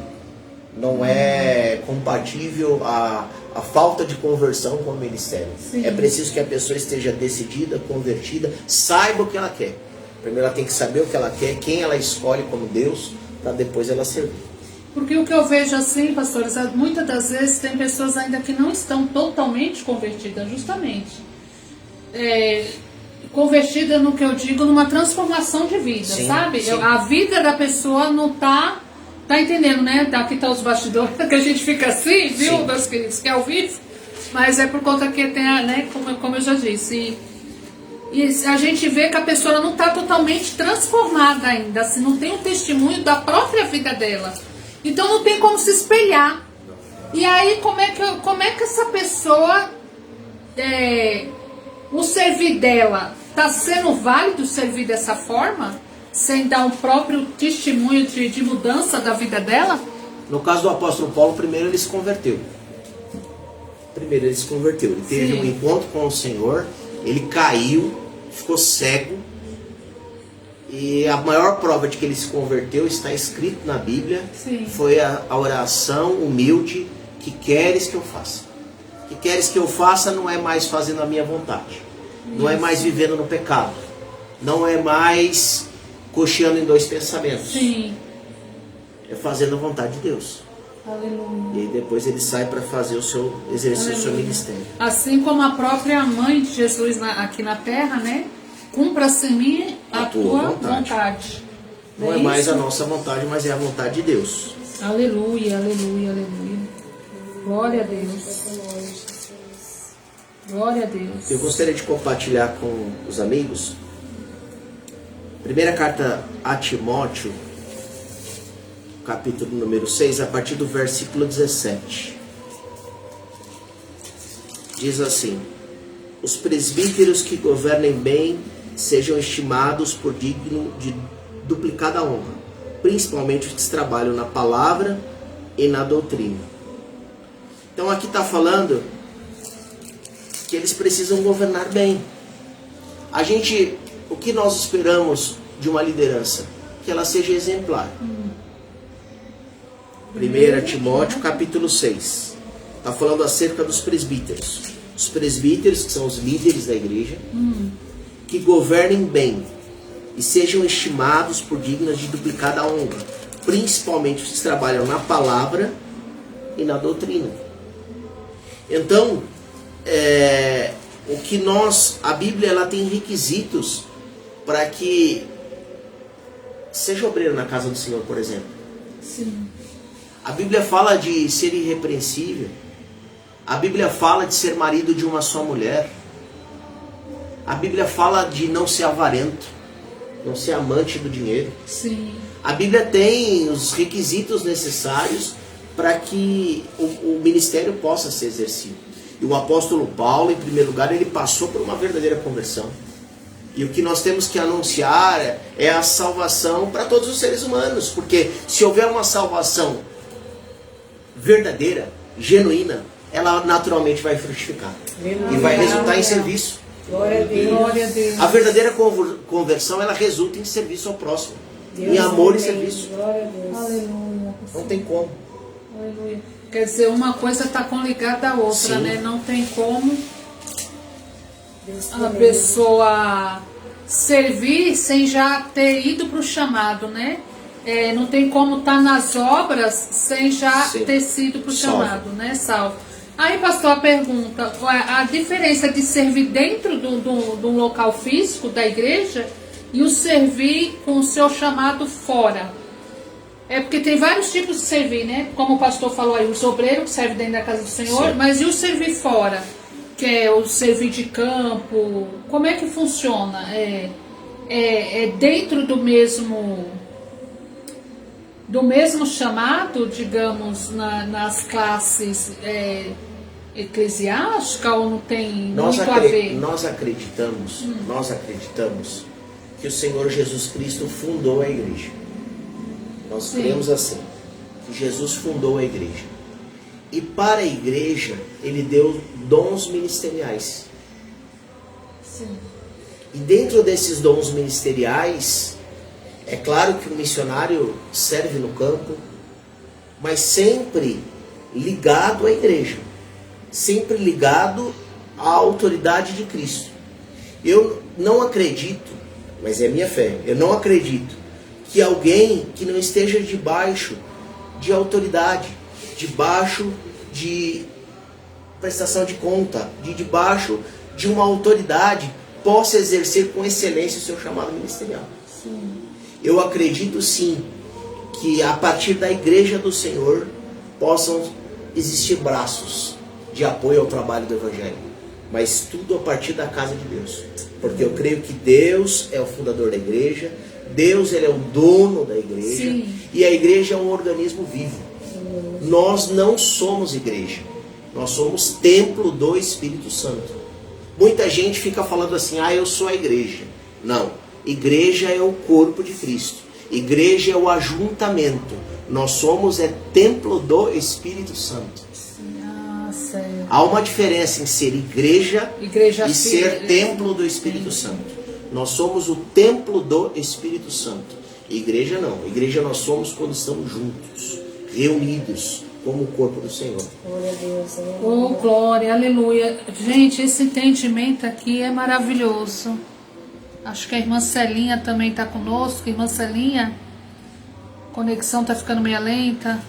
Não é compatível a falta de conversão com o ministério. Sim. É preciso que a pessoa esteja decidida, convertida, saiba o que ela quer. Primeiro ela tem que saber o que ela quer, quem ela escolhe como Deus, para depois ela servir. Porque o que eu vejo assim, pastores, muitas das vezes tem pessoas ainda que não estão totalmente convertidas, justamente. convertida no que eu digo, numa transformação de vida, Sim, sabe? sim. A vida da pessoa não tá entendendo, né? Aqui tá os bastidores, que a gente fica assim, viu, Sim. meus queridos, que é ao vivo, mas é por conta que tem, né, como eu já disse, e a gente vê que a pessoa não está totalmente transformada ainda, assim, não tem um testemunho da própria vida dela, então não tem como se espelhar. E aí como é que essa pessoa, o servir dela está sendo válido servir dessa forma, sem dar um próprio testemunho de mudança da vida dela? No caso do apóstolo Paulo, primeiro ele se converteu. Ele teve Sim. um encontro com o Senhor, ele caiu, ficou cego. E a maior prova de que ele se converteu está escrito na Bíblia. Sim. Foi a oração humilde: que queres que eu faça? Que queres que eu faça não é mais fazendo a minha vontade. Não é mais vivendo no pecado. Não é mais cocheando em dois pensamentos. Sim. É fazendo a vontade de Deus. Aleluia. E aí depois ele sai para fazer exercer o seu ministério. Assim como a própria mãe de Jesus aqui na terra, né? Cumpra-se em mim a tua vontade. Não é mais a nossa vontade, mas é a vontade de Deus. Aleluia, aleluia, aleluia. Glória a Deus. Glória a Deus. Eu gostaria de compartilhar com os amigos. Primeira carta a Timóteo, capítulo número 6, a partir do versículo 17. Diz assim: os presbíteros que governem bem sejam estimados por digno de duplicada honra, principalmente os que trabalham na palavra e na doutrina. Então aqui está falando que eles precisam governar bem. O que nós esperamos de uma liderança? Que ela seja exemplar. 1 Timóteo capítulo 6 está falando acerca dos presbíteros. Os presbíteros, que são os líderes da igreja, que governem bem e sejam estimados por dignos de duplicada honra, principalmente os que trabalham na palavra e na doutrina. Então, a Bíblia ela tem requisitos para que seja obreiro na casa do Senhor, por exemplo. Sim. A Bíblia fala de ser irrepreensível. A Bíblia fala de ser marido de uma só mulher. A Bíblia fala de não ser avarento, não ser amante do dinheiro. Sim. A Bíblia tem os requisitos necessários para que o ministério possa ser exercido. E o apóstolo Paulo, em primeiro lugar, ele passou por uma verdadeira conversão. E o que nós temos que anunciar é a salvação para todos os seres humanos. Porque se houver uma salvação verdadeira, genuína, ela naturalmente vai frutificar. E vai resultar em serviço. Glória a Deus. Glória a Deus. A verdadeira conversão, ela resulta em serviço ao próximo. Em amor e serviço. Glória a Deus. Aleluia. Não tem como. Aleluia. Quer dizer, uma coisa está coligada à outra, Sim. né? Não tem como Deus a primeiro. pessoa servir sem já ter ido para o chamado, né? Não tem como estar nas obras sem já Sim. ter sido para o Salvo. chamado, né? Salvo. Aí, pastor, a pergunta, a diferença de servir dentro do local físico da igreja e o servir com o seu chamado fora. É porque tem vários tipos de servir, né? Como o pastor falou aí, os obreiros que servem dentro da casa do Senhor, Sim. mas e o servir fora? Que é o servir de campo, como é que funciona? É dentro do mesmo chamado, digamos, nas classes eclesiásticas, ou não tem muito a ver? Nós acreditamos que o Senhor Jesus Cristo fundou a igreja. Nós Sim. cremos assim, que Jesus fundou a igreja. E para a igreja, Ele deu dons ministeriais. Sim. E dentro desses dons ministeriais, é claro que o missionário serve no campo, mas sempre ligado à igreja. Sempre ligado à autoridade de Cristo. Eu não acredito, mas é a minha fé, eu não acredito que alguém que não esteja debaixo de autoridade, debaixo de prestação de conta, debaixo de uma autoridade, possa exercer com excelência o seu chamado ministerial. Sim. Eu acredito sim que a partir da igreja do Senhor possam existir braços de apoio ao trabalho do Evangelho, mas tudo a partir da casa de Deus, porque eu creio que Deus é o fundador da igreja, Deus ele é o dono da igreja. Sim. E a igreja é um organismo vivo. Nós não somos igreja, nós somos templo do Espírito Santo. Muita gente fica falando assim, eu sou a igreja. Não, igreja é o corpo de Cristo, igreja é o ajuntamento. Nós somos templo do Espírito Santo. Há uma diferença em ser igreja e ser templo do Espírito Santo. Nós somos o templo do Espírito Santo. Igreja não. Igreja nós somos quando estamos juntos, reunidos como o corpo do Senhor. Glória a Deus. Oh, glória, aleluia. Gente, esse entendimento aqui é maravilhoso. Acho que a irmã Celinha também está conosco. Irmã Celinha, a conexão está ficando meio lenta.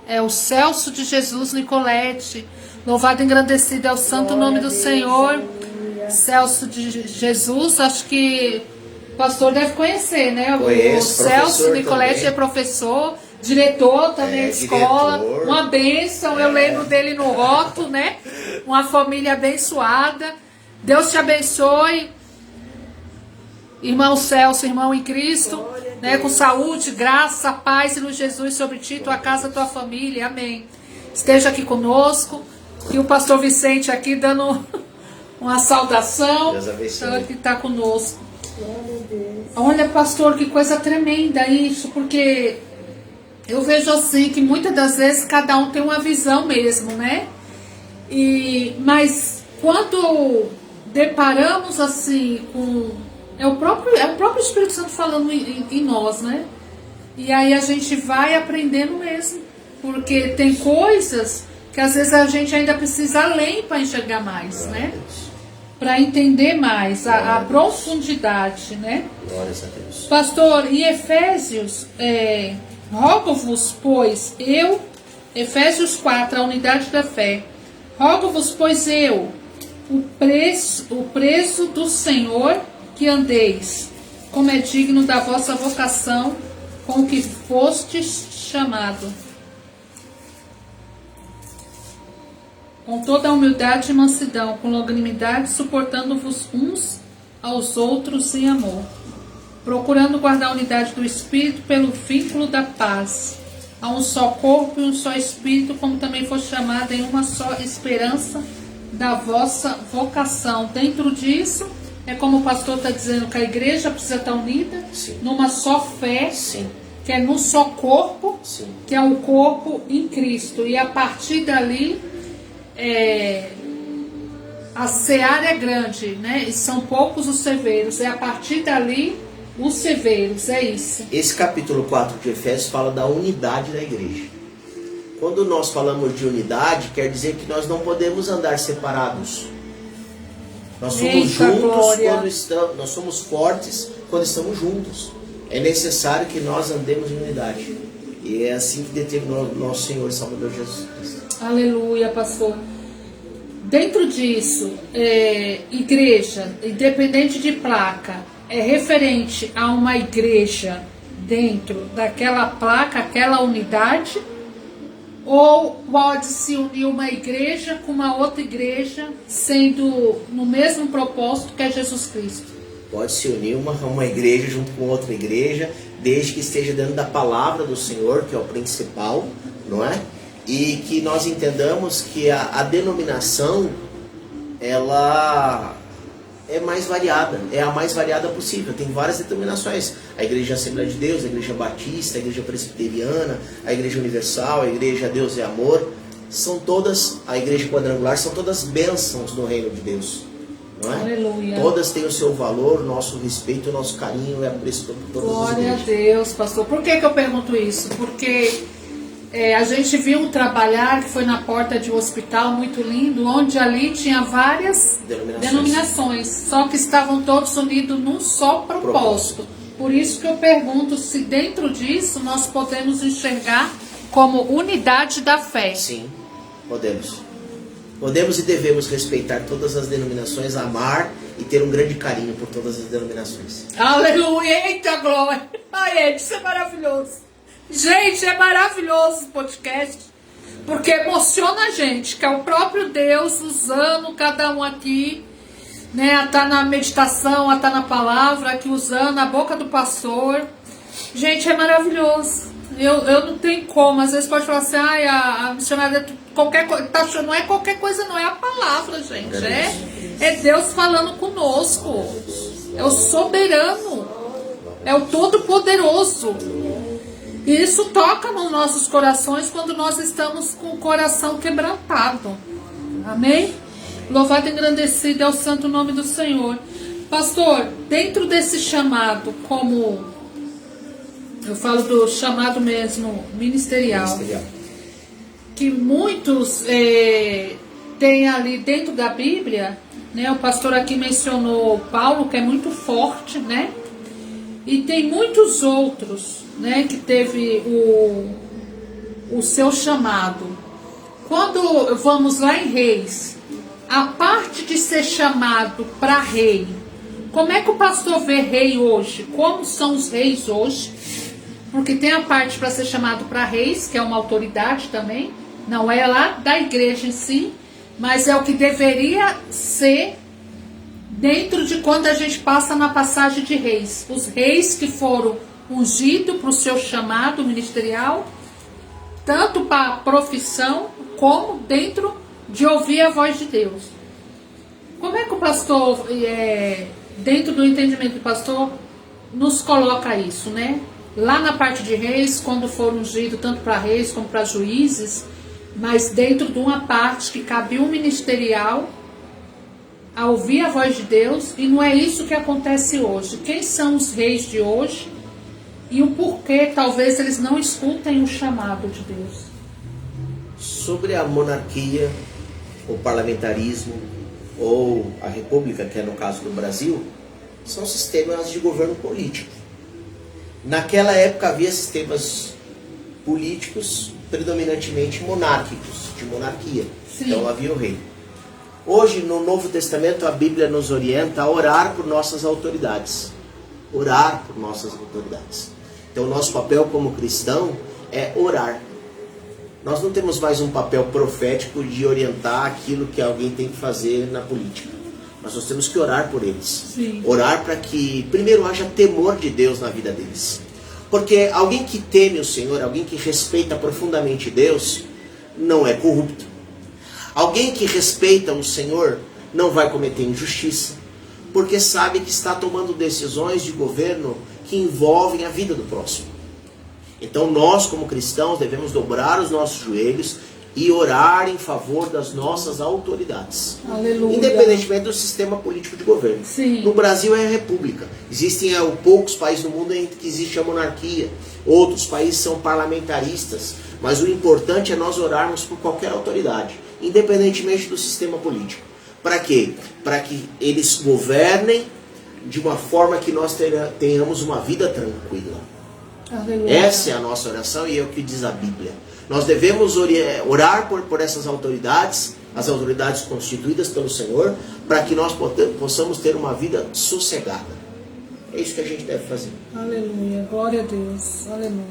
É o Celso de Jesus Nicolete. Louvado e engrandecido é o santo nome do Senhor. Aleluia. Celso de Jesus, acho que o pastor deve conhecer, né? Conheço, o Celso Nicolete também. É professor, diretor também de escola. Diretor. Uma bênção, eu lembro dele no Roto, né? Uma família abençoada. Deus te abençoe. Irmão Celso, irmão em Cristo, né, com saúde, graça, paz e luz de Jesus sobre ti, tua casa, tua família, amém. Esteja aqui conosco, e o pastor Vicente aqui dando uma saudação, então, que está conosco. Olha, pastor, que coisa tremenda isso, porque eu vejo assim, que muitas das vezes cada um tem uma visão mesmo, né? Mas quando deparamos assim com... É o próprio Espírito Santo falando em nós, né? E aí a gente vai aprendendo mesmo. Porque tem coisas que às vezes a gente ainda precisa além para enxergar mais, né? Para entender mais a profundidade, né? Glórias a Deus. Pastor, em Efésios, rogo-vos, pois, Efésios 4, a unidade da fé. Rogo-vos, pois eu, o preso do Senhor, que andeis, como é digno da vossa vocação, com que fostes chamado, com toda a humildade e mansidão, com longanimidade, suportando-vos uns aos outros em amor, procurando guardar a unidade do Espírito pelo vínculo da paz. Há um só corpo e um só Espírito, como também foste chamado em uma só esperança da vossa vocação. Dentro disso, é como o pastor está dizendo, que a igreja precisa estar unida. Sim. Numa só fé. Sim. Que é num só corpo. Sim. Que é o corpo em Cristo. E a partir dali, a seara é grande, né? E são poucos os celeiros. É a partir dali, os celeiros, é isso. Esse capítulo 4 de Efésios fala da unidade da igreja. Quando nós falamos de unidade, quer dizer que nós não podemos andar separados. Nós somos juntos nós somos fortes quando estamos juntos. É necessário que nós andemos em unidade. E é assim que determinou nosso Senhor e Salvador Jesus Cristo. Aleluia, pastor. Dentro disso, igreja, independente de placa, é referente a uma igreja dentro daquela placa, aquela unidade? Ou pode se unir uma igreja com uma outra igreja, sendo no mesmo propósito que é Jesus Cristo? Pode se unir uma igreja junto com outra igreja, desde que esteja dentro da palavra do Senhor, que é o principal, não é? E que nós entendamos que a denominação, ela é mais variada, é a mais variada possível. Tem várias denominações: a Igreja Assembleia de Deus, a Igreja Batista, a Igreja Presbiteriana, a Igreja Universal, a Igreja Deus é Amor. São todas, a Igreja Quadrangular, são todas bênçãos no reino de Deus, não é? Aleluia. Todas têm o seu valor, nosso respeito, o nosso carinho, é apreço por todas as igrejas. Glória a Deus, pastor. Por que eu pergunto isso? Porque a gente viu um trabalhar que foi na porta de um hospital muito lindo, onde ali tinha várias denominações, só que estavam todos unidos num só propósito. Por isso que eu pergunto se dentro disso nós podemos enxergar como unidade da fé. Sim, podemos. Podemos e devemos respeitar todas as denominações, amar e ter um grande carinho por todas as denominações. Aleluia, eita glória. Ai, Ed, isso é maravilhoso. Gente, é maravilhoso o podcast, porque emociona a gente, que é o próprio Deus usando cada um aqui, né, a estar na meditação, a estar na palavra, aqui usando a boca do pastor. Gente, é maravilhoso. Eu não tenho como, às vezes pode falar assim, ai, a missionária, qualquer coisa, tá, não é qualquer coisa, não é a palavra, gente. É Deus falando conosco. É o soberano. É o todo-poderoso. E isso toca nos nossos corações quando nós estamos com o coração quebrantado. Amém? Louvado e engrandecido é o santo nome do Senhor. Pastor, dentro desse chamado, como eu falo do chamado mesmo ministerial, que muitos têm ali dentro da Bíblia, né? O pastor aqui mencionou Paulo, que é muito forte, né? E tem muitos outros, né, que teve o seu chamado. Quando vamos lá em Reis, a parte de ser chamado para rei, como é que o pastor vê rei hoje? Como são os reis hoje? Porque tem a parte para ser chamado para reis, que é uma autoridade também, não é lá da igreja em si, mas é o que deveria ser dentro de quando a gente passa na passagem de reis. Os reis que foram ungidos para o seu chamado ministerial, tanto para a profissão, como dentro de ouvir a voz de Deus. Como é que o pastor, dentro do entendimento do pastor, nos coloca isso, né? Lá na parte de reis, quando foram ungidos tanto para reis como para juízes, mas dentro de uma parte que cabia o ministerial, a ouvir a voz de Deus, e não é isso que acontece hoje. Quem são os reis de hoje e o porquê talvez eles não escutem o chamado de Deus? Sobre a monarquia, o parlamentarismo ou a república, que é no caso do Brasil, são sistemas de governo político. Naquela época havia sistemas políticos predominantemente monárquicos, de monarquia. Sim. Então havia o rei. Hoje, no Novo Testamento, a Bíblia nos orienta a orar por nossas autoridades. Orar por nossas autoridades. Então, o nosso papel como cristão é orar. Nós não temos mais um papel profético de orientar aquilo que alguém tem que fazer na política. Mas nós temos que orar por eles. Sim. Orar para que, primeiro, haja temor de Deus na vida deles. Porque alguém que teme o Senhor, alguém que respeita profundamente Deus, não é corrupto. Alguém que respeita o Senhor não vai cometer injustiça, porque sabe que está tomando decisões de governo que envolvem a vida do próximo. Então nós, como cristãos, devemos dobrar os nossos joelhos e orar em favor das nossas autoridades. Aleluia. Independentemente do sistema político de governo. Sim. No Brasil é a república. Existem poucos países no mundo em que existe a monarquia. Outros países são parlamentaristas. Mas o importante é nós orarmos por qualquer autoridade, independentemente do sistema político. Para quê? Para que eles governem de uma forma que nós tenhamos uma vida tranquila. Aleluia. Essa é a nossa oração e é o que diz a Bíblia. Nós devemos orar por essas autoridades, as autoridades constituídas pelo Senhor, para que nós possamos ter uma vida sossegada. É isso que a gente deve fazer. Aleluia, glória a Deus, aleluia.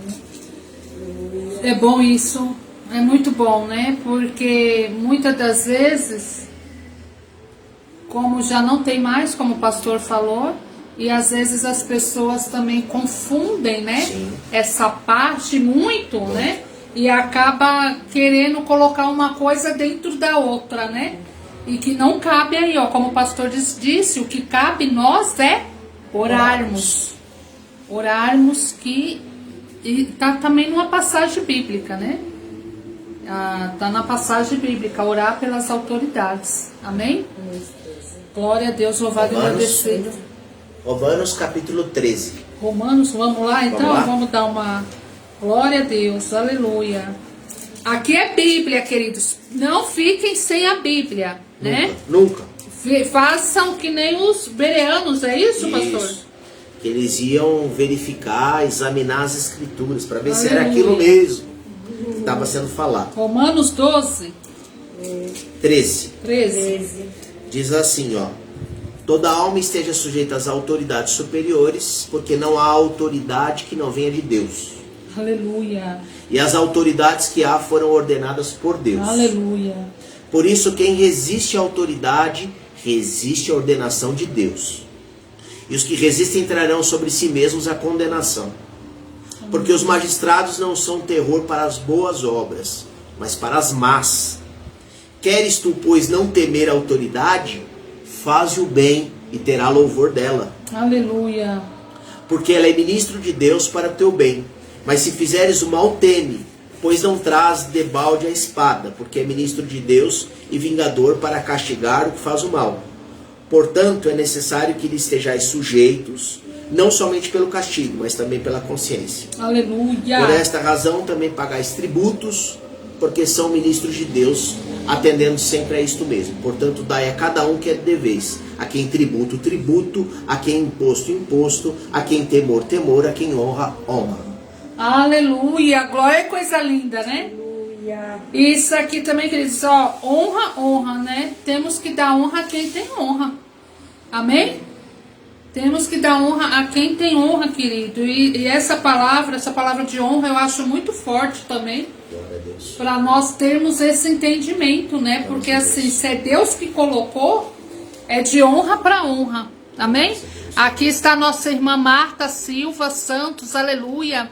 É bom isso, é muito bom, né? Porque muitas das vezes, como já não tem mais, como o pastor falou, e às vezes as pessoas também confundem, né? Sim. Essa parte muito, né? E acaba querendo colocar uma coisa dentro da outra, né? E que não cabe aí, ó. Como o pastor disse, o que cabe nós é orarmos. Orarmos que... E tá também numa passagem bíblica, né? Tá na passagem bíblica, orar pelas autoridades. Amém? Glória a Deus, louvado e agradecido. Romanos capítulo 13. Romanos, vamos lá então? Vamos dar uma... Glória a Deus, aleluia. Aqui é Bíblia, queridos. Não fiquem sem a Bíblia, né? Nunca. Façam que nem os bereanos, é isso, pastor? Que eles iam verificar, examinar as escrituras, para ver se era aquilo mesmo que estava sendo falado. Romanos 12. 13. 13. Diz assim, ó. Toda alma esteja sujeita às autoridades superiores, porque não há autoridade que não venha de Deus. Aleluia. E as autoridades que há foram ordenadas por Deus. Aleluia. Por isso, quem resiste à autoridade, resiste à ordenação de Deus. E os que resistem trarão sobre si mesmos a condenação. Porque os magistrados não são terror para as boas obras, mas para as más. Queres tu, pois, não temer a autoridade? Faze o bem e terá louvor dela. Aleluia. Porque ela é ministro de Deus para o teu bem. Mas se fizeres o mal, teme, pois não traz debalde a espada, porque é ministro de Deus e vingador para castigar o que faz o mal. Portanto, é necessário que lhe estejais sujeitos, não somente pelo castigo, mas também pela consciência. Aleluia. Por esta razão também pagais tributos, porque são ministros de Deus, atendendo sempre a isto mesmo. Portanto, dai a cada um que é deveis. A quem tributo, tributo. A quem imposto, imposto. A quem temor, temor. A quem honra, honra. Aleluia. Glória é coisa linda, né? Aleluia. Isso aqui também, queridos, ó, honra, honra, né? Temos que dar honra a quem tem honra. Amém? Temos que dar honra a quem tem honra, querido. E essa palavra de honra, eu acho muito forte também. Glória a Deus. Para nós termos esse entendimento, né? Porque assim, se é Deus que colocou, é de honra para honra. Amém? Aqui está nossa irmã Marta Silva Santos, aleluia.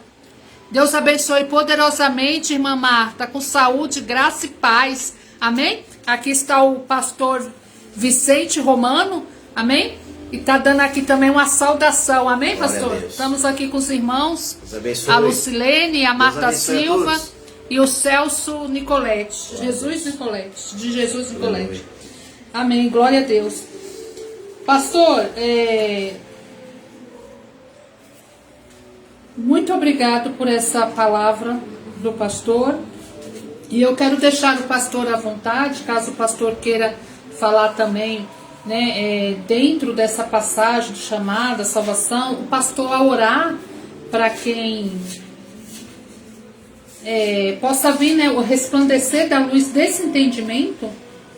Deus abençoe poderosamente, irmã Marta, com saúde, graça e paz. Amém? Aqui está o pastor Vicente Romano, amém? E está dando aqui também uma saudação, amém, pastor? Estamos aqui com os irmãos, a Lucilene, a Marta Silva e o Celso Nicolete, Jesus Nicolete. Amém, glória a Deus. Pastor, muito obrigado por essa palavra do pastor. E eu quero deixar o pastor à vontade, caso o pastor queira falar também, né, dentro dessa passagem de chamada, salvação, o pastor a orar para quem possa vir, né, o resplandecer da luz desse entendimento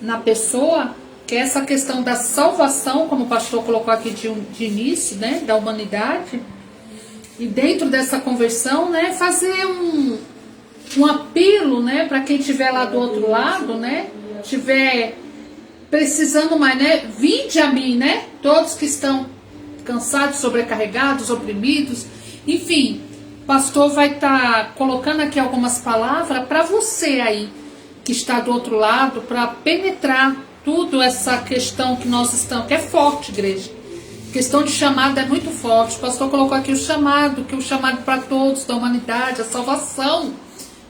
na pessoa, que é essa questão da salvação, como o pastor colocou aqui de início, né, da humanidade. E dentro dessa conversão, né, fazer um apelo, né, para quem estiver lá do outro lado, né, estiver precisando mais, né, vinde a mim, né, todos que estão cansados, sobrecarregados, oprimidos, enfim, o pastor vai estar colocando aqui algumas palavras para você aí, que está do outro lado, para penetrar tudo essa questão que nós estamos, que é forte, igreja. A questão de chamado é muito forte. O pastor colocou aqui o chamado, que é o chamado para todos, da humanidade, a salvação,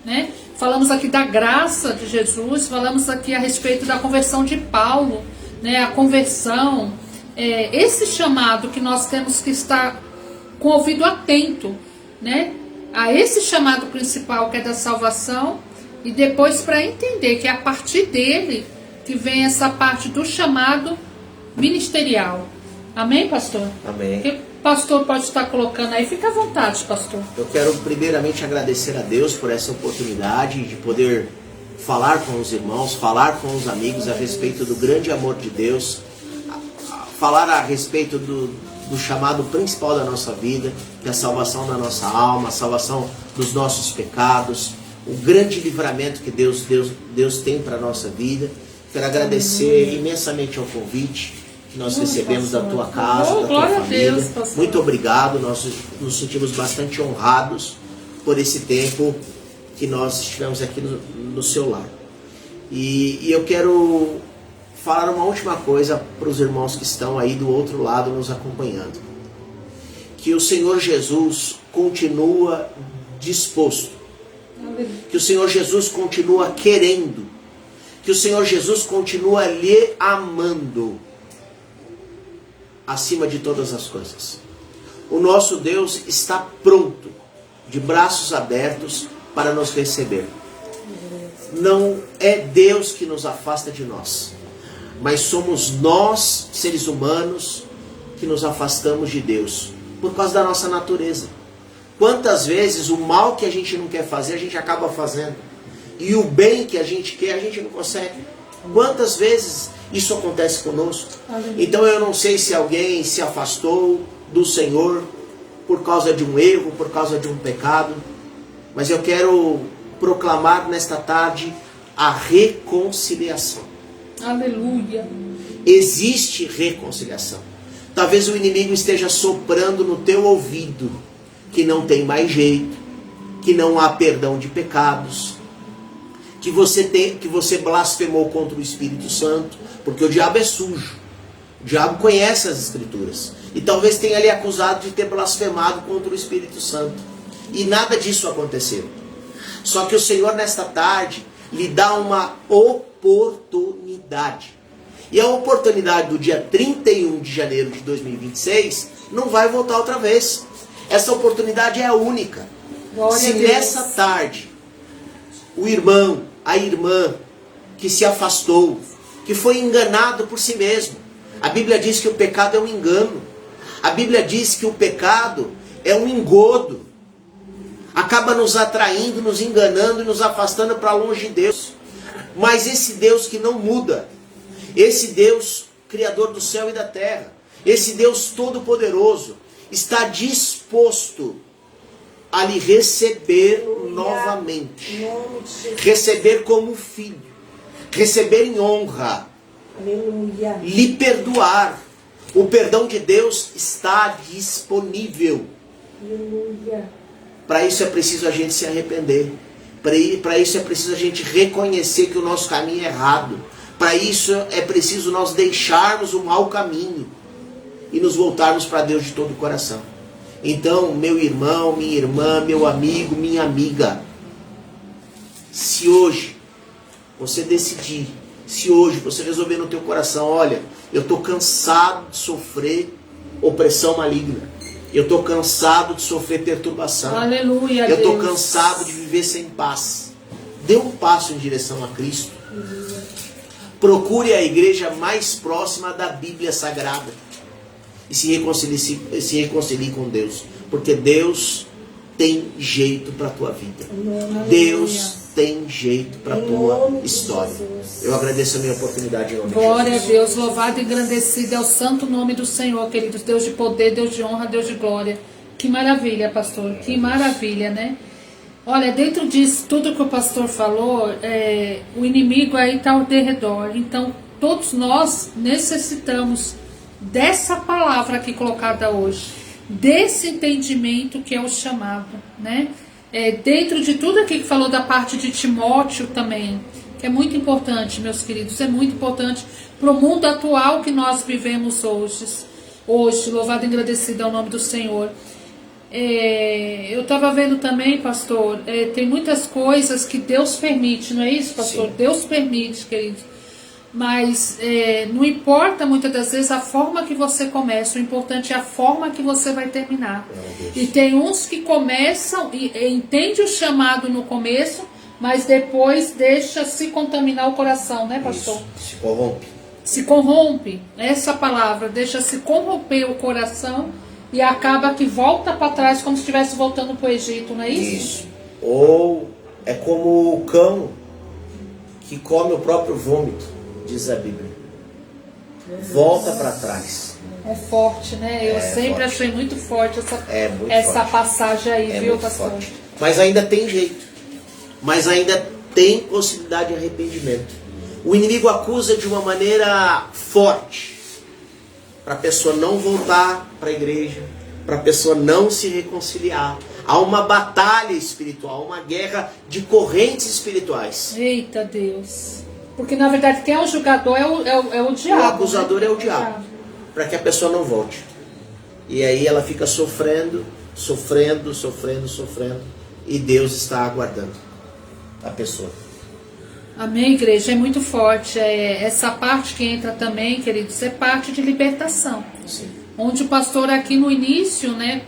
né? Falamos aqui da graça de Jesus, falamos aqui a respeito da conversão de Paulo, né? A conversão, esse chamado que nós temos que estar com o ouvido atento, né? A esse chamado principal que é da salvação, e depois para entender que é a partir dele que vem essa parte do chamado ministerial. Amém, pastor? Amém. O que o pastor pode estar colocando aí? Fica à vontade, pastor. Eu quero primeiramente agradecer a Deus por essa oportunidade de poder falar com os irmãos, falar com os amigos a respeito do grande amor de Deus, falar a respeito do chamado principal da nossa vida, que é a salvação da nossa alma, a salvação dos nossos pecados, o grande livramento que Deus tem para a nossa vida. Quero agradecer imensamente ao convite que nós recebemos da tua casa, da tua família. Muito obrigado, nós nos sentimos bastante honrados por esse tempo que nós estivemos aqui no seu lar. E eu quero falar uma última coisa para os irmãos que estão aí do outro lado nos acompanhando. Que o Senhor Jesus continua disposto, que o Senhor Jesus continua querendo, que o Senhor Jesus continua lhe amando acima de todas as coisas. O nosso Deus está pronto, de braços abertos, para nos receber. Não é Deus que nos afasta de nós, mas somos nós, seres humanos, que nos afastamos de Deus, por causa da nossa natureza. Quantas vezes o mal que a gente não quer fazer, a gente acaba fazendo. e o bem que a gente quer, a gente não consegue. Quantas vezes isso acontece conosco? Então eu não sei se alguém se afastou do Senhor por causa de um erro, por causa de um pecado, mas eu quero proclamar nesta tarde a reconciliação. Aleluia. Existe reconciliação. Talvez o inimigo esteja soprando no teu ouvido que não tem mais jeito, que não há perdão de pecados, que você blasfemou contra o Espírito Santo, porque o diabo é sujo. O diabo conhece as Escrituras. E talvez tenha lhe acusado de ter blasfemado contra o Espírito Santo. E nada disso aconteceu. Só que o Senhor nesta tarde lhe dá uma oportunidade. E a oportunidade do dia 31 de janeiro de 2026 não vai voltar outra vez. Essa oportunidade é a única. Glória Se a Deus. nessa tarde o irmão, a irmã que se afastou, que foi enganado por si mesmo. A Bíblia diz que o pecado é um engano. A Bíblia diz que o pecado é um engodo. Acaba nos atraindo, nos enganando e nos afastando para longe de Deus. Mas esse Deus que não muda, esse Deus criador do céu e da terra, esse Deus todo-poderoso, está disposto a lhe receber novamente. Receber como filho. Receber em honra. Aleluia. Lhe perdoar. O perdão de Deus está disponível. Aleluia. Para isso é preciso a gente se arrepender. Para isso é preciso a gente reconhecer que o nosso caminho é errado. Para isso é preciso nós deixarmos o mau caminho e nos voltarmos para Deus de todo o coração. Então, meu irmão, minha irmã, meu amigo, minha amiga, se hoje você decidir, se hoje você resolver no teu coração, olha, eu estou cansado de sofrer opressão maligna. Eu estou cansado de sofrer perturbação. Aleluia, eu estou Deus. cansado de viver sem paz. Dê um passo em direção a Cristo. Procure a igreja mais próxima da Bíblia Sagrada. E se reconcilie com Deus. Porque Deus tem jeito para a tua vida. Deus tem jeito para a tua história. Eu agradeço a minha oportunidade em nome de Glória a Jesus. Deus, louvado e engrandecido é o santo nome do Senhor, queridos. Deus de poder, Deus de honra, Deus de glória. Que maravilha, pastor, que maravilha, né? Olha, dentro disso, tudo que o pastor falou, o inimigo aí está ao derredor. Então, todos nós necessitamos dessa palavra aqui colocada hoje, desse entendimento que é o chamado, né? Dentro de tudo aqui que falou da parte de Timóteo também, que é muito importante, meus queridos, é muito importante para o mundo atual que nós vivemos hoje. Hoje, louvado e agradecido ao nome do Senhor. Eu estava vendo também, pastor, tem muitas coisas que Deus permite, não é isso, pastor? Sim. Deus permite, querido. Mas não importa muitas das vezes a forma que você começa, o importante é a forma que você vai terminar. E tem uns que começam e entende o chamado no começo, mas depois deixa se contaminar o coração, né, pastor? Isso, se corrompe. Se corrompe, essa palavra, deixa se corromper o coração e acaba que volta para trás como se estivesse voltando para o Egito, não é isso? Isso. Ou é como o cão que come o próprio vômito, diz a Bíblia. Volta para trás. É forte, né? Eu sempre forte. achei muito forte Muito essa forte. passagem aí, viu, Muito pastor? forte. Mas ainda tem jeito. Mas ainda tem possibilidade de arrependimento. O inimigo acusa de uma maneira forte para a pessoa não voltar para a igreja, para a pessoa não se reconciliar. Há uma batalha espiritual, uma guerra de correntes espirituais. Eita Deus. Porque na verdade quem é o julgador é o diabo. O acusador, né? é o diabo. Para que a pessoa não volte. E aí ela fica sofrendo. E Deus está aguardando a pessoa. Amém, igreja? É muito forte. Essa parte que entra também, queridos, é parte de libertação. Sim. Onde o pastor aqui no início, né,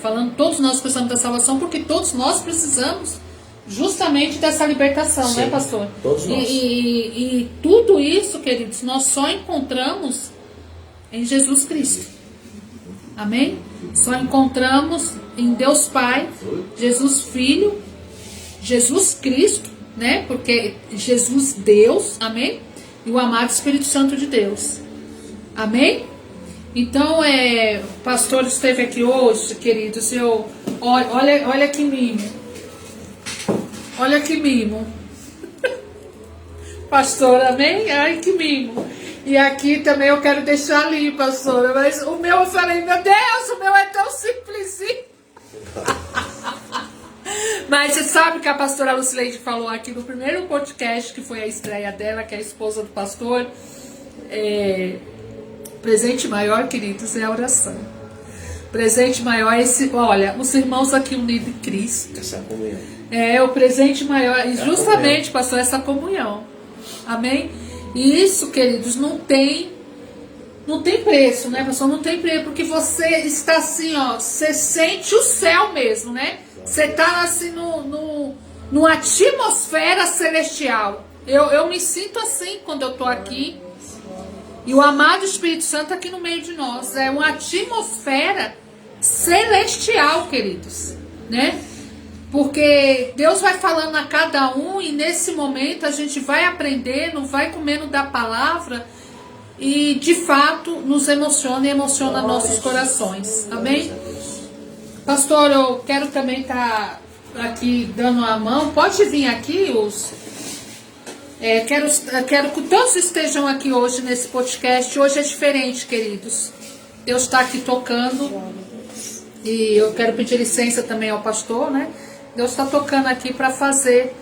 falando, todos nós precisamos da salvação, porque todos nós precisamos justamente dessa libertação, Sim, né, pastor? todos nós. E tudo isso, queridos, nós só encontramos em Jesus Cristo. Amém? Só encontramos em Deus Pai, Jesus Filho, Jesus Cristo né? Porque Jesus, Deus, amém? E o amado Espírito Santo de Deus, amém? Então, o pastor esteve aqui hoje, queridos, olha que mimo, olha que mimo, pastor, amém? Ai, que mimo. E aqui também eu quero deixar ali, pastora, mas o meu eu falei, meu Deus, o meu é tão simplesinho. Mas você sabe que a pastora Lucileide falou aqui no primeiro podcast, que foi a estreia dela, que é a esposa do pastor, presente maior, queridos, é a oração. Presente maior é esse, olha, os irmãos aqui unidos em Cristo. Essa comunhão. O presente maior, e justamente, pastor, essa comunhão. Amém? E isso, queridos, não tem preço, né, pastor? Não tem preço, porque você está assim, ó, você sente o céu mesmo, né? Você está assim numa atmosfera celestial. Eu me sinto assim quando eu estou aqui. E o amado Espírito Santo aqui no meio de nós. É uma atmosfera celestial, queridos, né? Porque Deus vai falando a cada um e nesse momento a gente vai aprendendo, vai comendo da palavra e de fato nos emociona e emociona nossos corações. Amém? Pastor, eu quero também estar aqui dando a mão. Pode vir aqui quero que todos estejam aqui hoje nesse podcast. Hoje é diferente, queridos. Deus está aqui tocando. E eu quero pedir licença também ao pastor, né? Deus está tocando aqui para fazer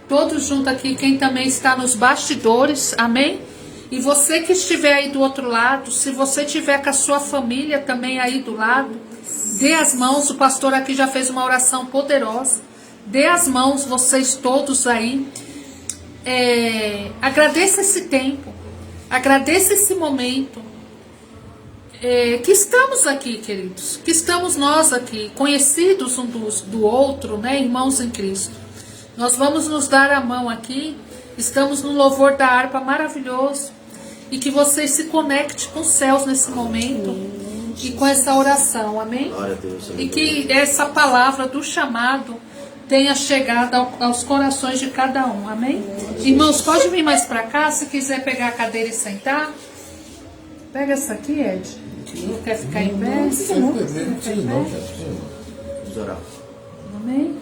todos juntos aqui, quem também está nos bastidores, amém? E você que estiver aí do outro lado, se você tiver com a sua família também aí do lado, dê as mãos, o pastor aqui já fez uma oração poderosa, dê as mãos, vocês todos aí, agradeça esse tempo, agradeça esse momento, que estamos aqui, queridos, que estamos nós aqui, conhecidos um do outro, né, irmãos em Cristo. Nós vamos nos dar a mão aqui, estamos no louvor da harpa maravilhoso, e que vocês se conectem com os céus nesse momento, e com essa oração, amém? Glória a Deus, e que essa palavra do chamado tenha chegado aos corações de cada um, amém? Irmãos, pode vir mais para cá, se quiser pegar a cadeira e sentar. Pega essa aqui, Ed. Não quer ficar em pé? Vamos orar. Amém?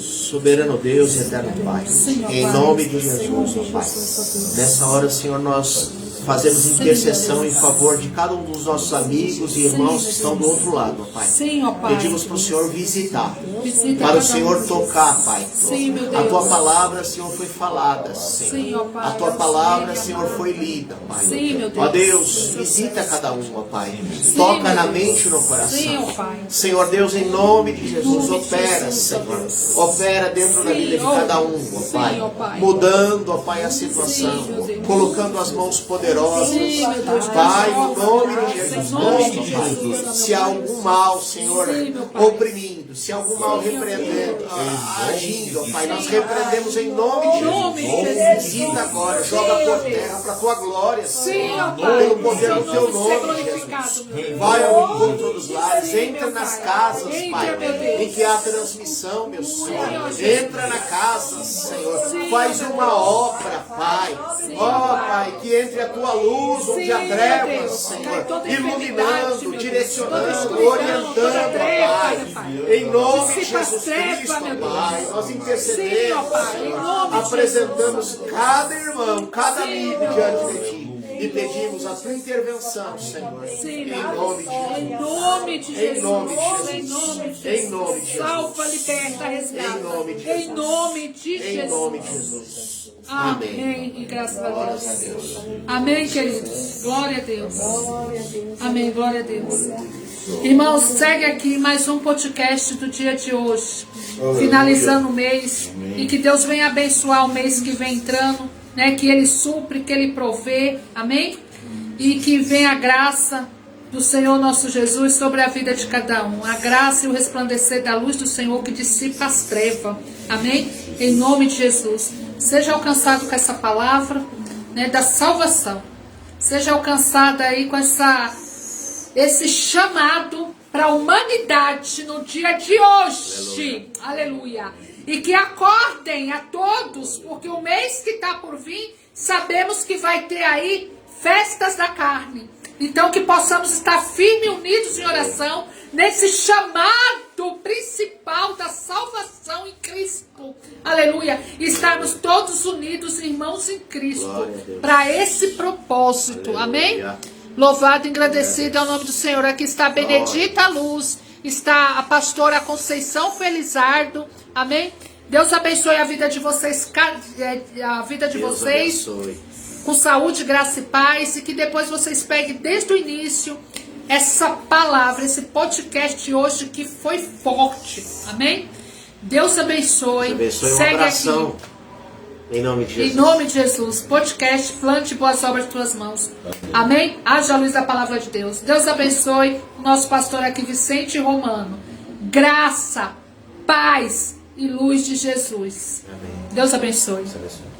Soberano Deus e eterno Pai, em nome de Jesus, ó Pai, nessa hora, Senhor, nós fazemos intercessão em favor de cada um dos nossos amigos e irmãos que estão do outro lado, ó Pai. Pedimos para o Senhor visitar, para o Senhor tocar, Pai. A Tua palavra, Senhor, foi falada, Senhor. A Tua palavra, Senhor, foi lida, Pai. Ó Deus, visita cada um, ó Pai. Toca na mente e no coração. Senhor Deus, em nome de Jesus, opera, Senhor. Opera dentro da vida de cada um, ó Pai. Mudando, ó Pai, a situação. Colocando as mãos poderosas. Pai, em nome de Jesus, Pai. Se há algum mal, Senhor, oprimindo, se há algum mal repreendendo, agindo, ó Pai, nós repreendemos em nome de Jesus. Visita agora, joga por terra para a Tua glória, Senhor, pelo poder do Teu nome, Jesus. Vai ao encontro dos lares, entra nas casas, Pai, em que há transmissão, meu Senhor. Entra na casa, Senhor. Faz uma obra, Pai. Ó, Pai, que entre a Tua luz onde há trevas, Senhor, iluminando, direcionando, orientando, Pai. Em nome de Jesus Cristo, Pai, nós intercedemos, Senhor. Apresentamos cada irmão, cada amigo diante de Ti. E pedimos a Tua intervenção, Senhor. Em nome de Jesus. Em nome de Jesus. Em nome de Jesus. Em nome de Jesus. Salva, liberta, resgata. Em nome de Jesus. Em nome de Jesus. Em nome de Jesus. Amém. E graças a Deus. Amém, queridos. Glória a Deus. Amém. Glória a Deus. Irmãos, segue aqui mais um podcast do dia de hoje. Finalizando o mês. E que Deus venha abençoar o mês que vem entrando. Né, que Ele supre, que Ele provê, amém? E que venha a graça do Senhor nosso Jesus sobre a vida de cada um. A graça e o resplandecer da luz do Senhor que dissipa as trevas, amém? Em nome de Jesus. Seja alcançado com essa palavra, né, da salvação. Seja alcançada aí com esse chamado para a humanidade no dia de hoje. Aleluia. E que acordem a todos, porque o mês que está por vir, sabemos que vai ter aí festas da carne. Então que possamos estar firmes e unidos em oração, nesse chamado principal da salvação em Cristo. Aleluia. E estarmos todos unidos, irmãos em Cristo, para esse propósito. Aleluia. Amém? Louvado e agradecido é o nome do Senhor. Aqui está a Benedita Luz, está a pastora Conceição Felizardo. Amém? Deus abençoe a vida de vocês, Abençoe. Com saúde, graça e paz, e que depois vocês peguem desde o início essa palavra, esse podcast de hoje que foi forte. Amém? Deus abençoe. Abençoe. Segue Um abração. aqui. Em nome de Jesus. Em nome de Jesus. Podcast, plante boas obras de tuas mãos. Amém? Haja a luz da palavra de Deus. Deus abençoe o nosso pastor aqui, Vicente Romano. Graça, paz e luz de Jesus. Amém. Deus abençoe. Deus abençoe.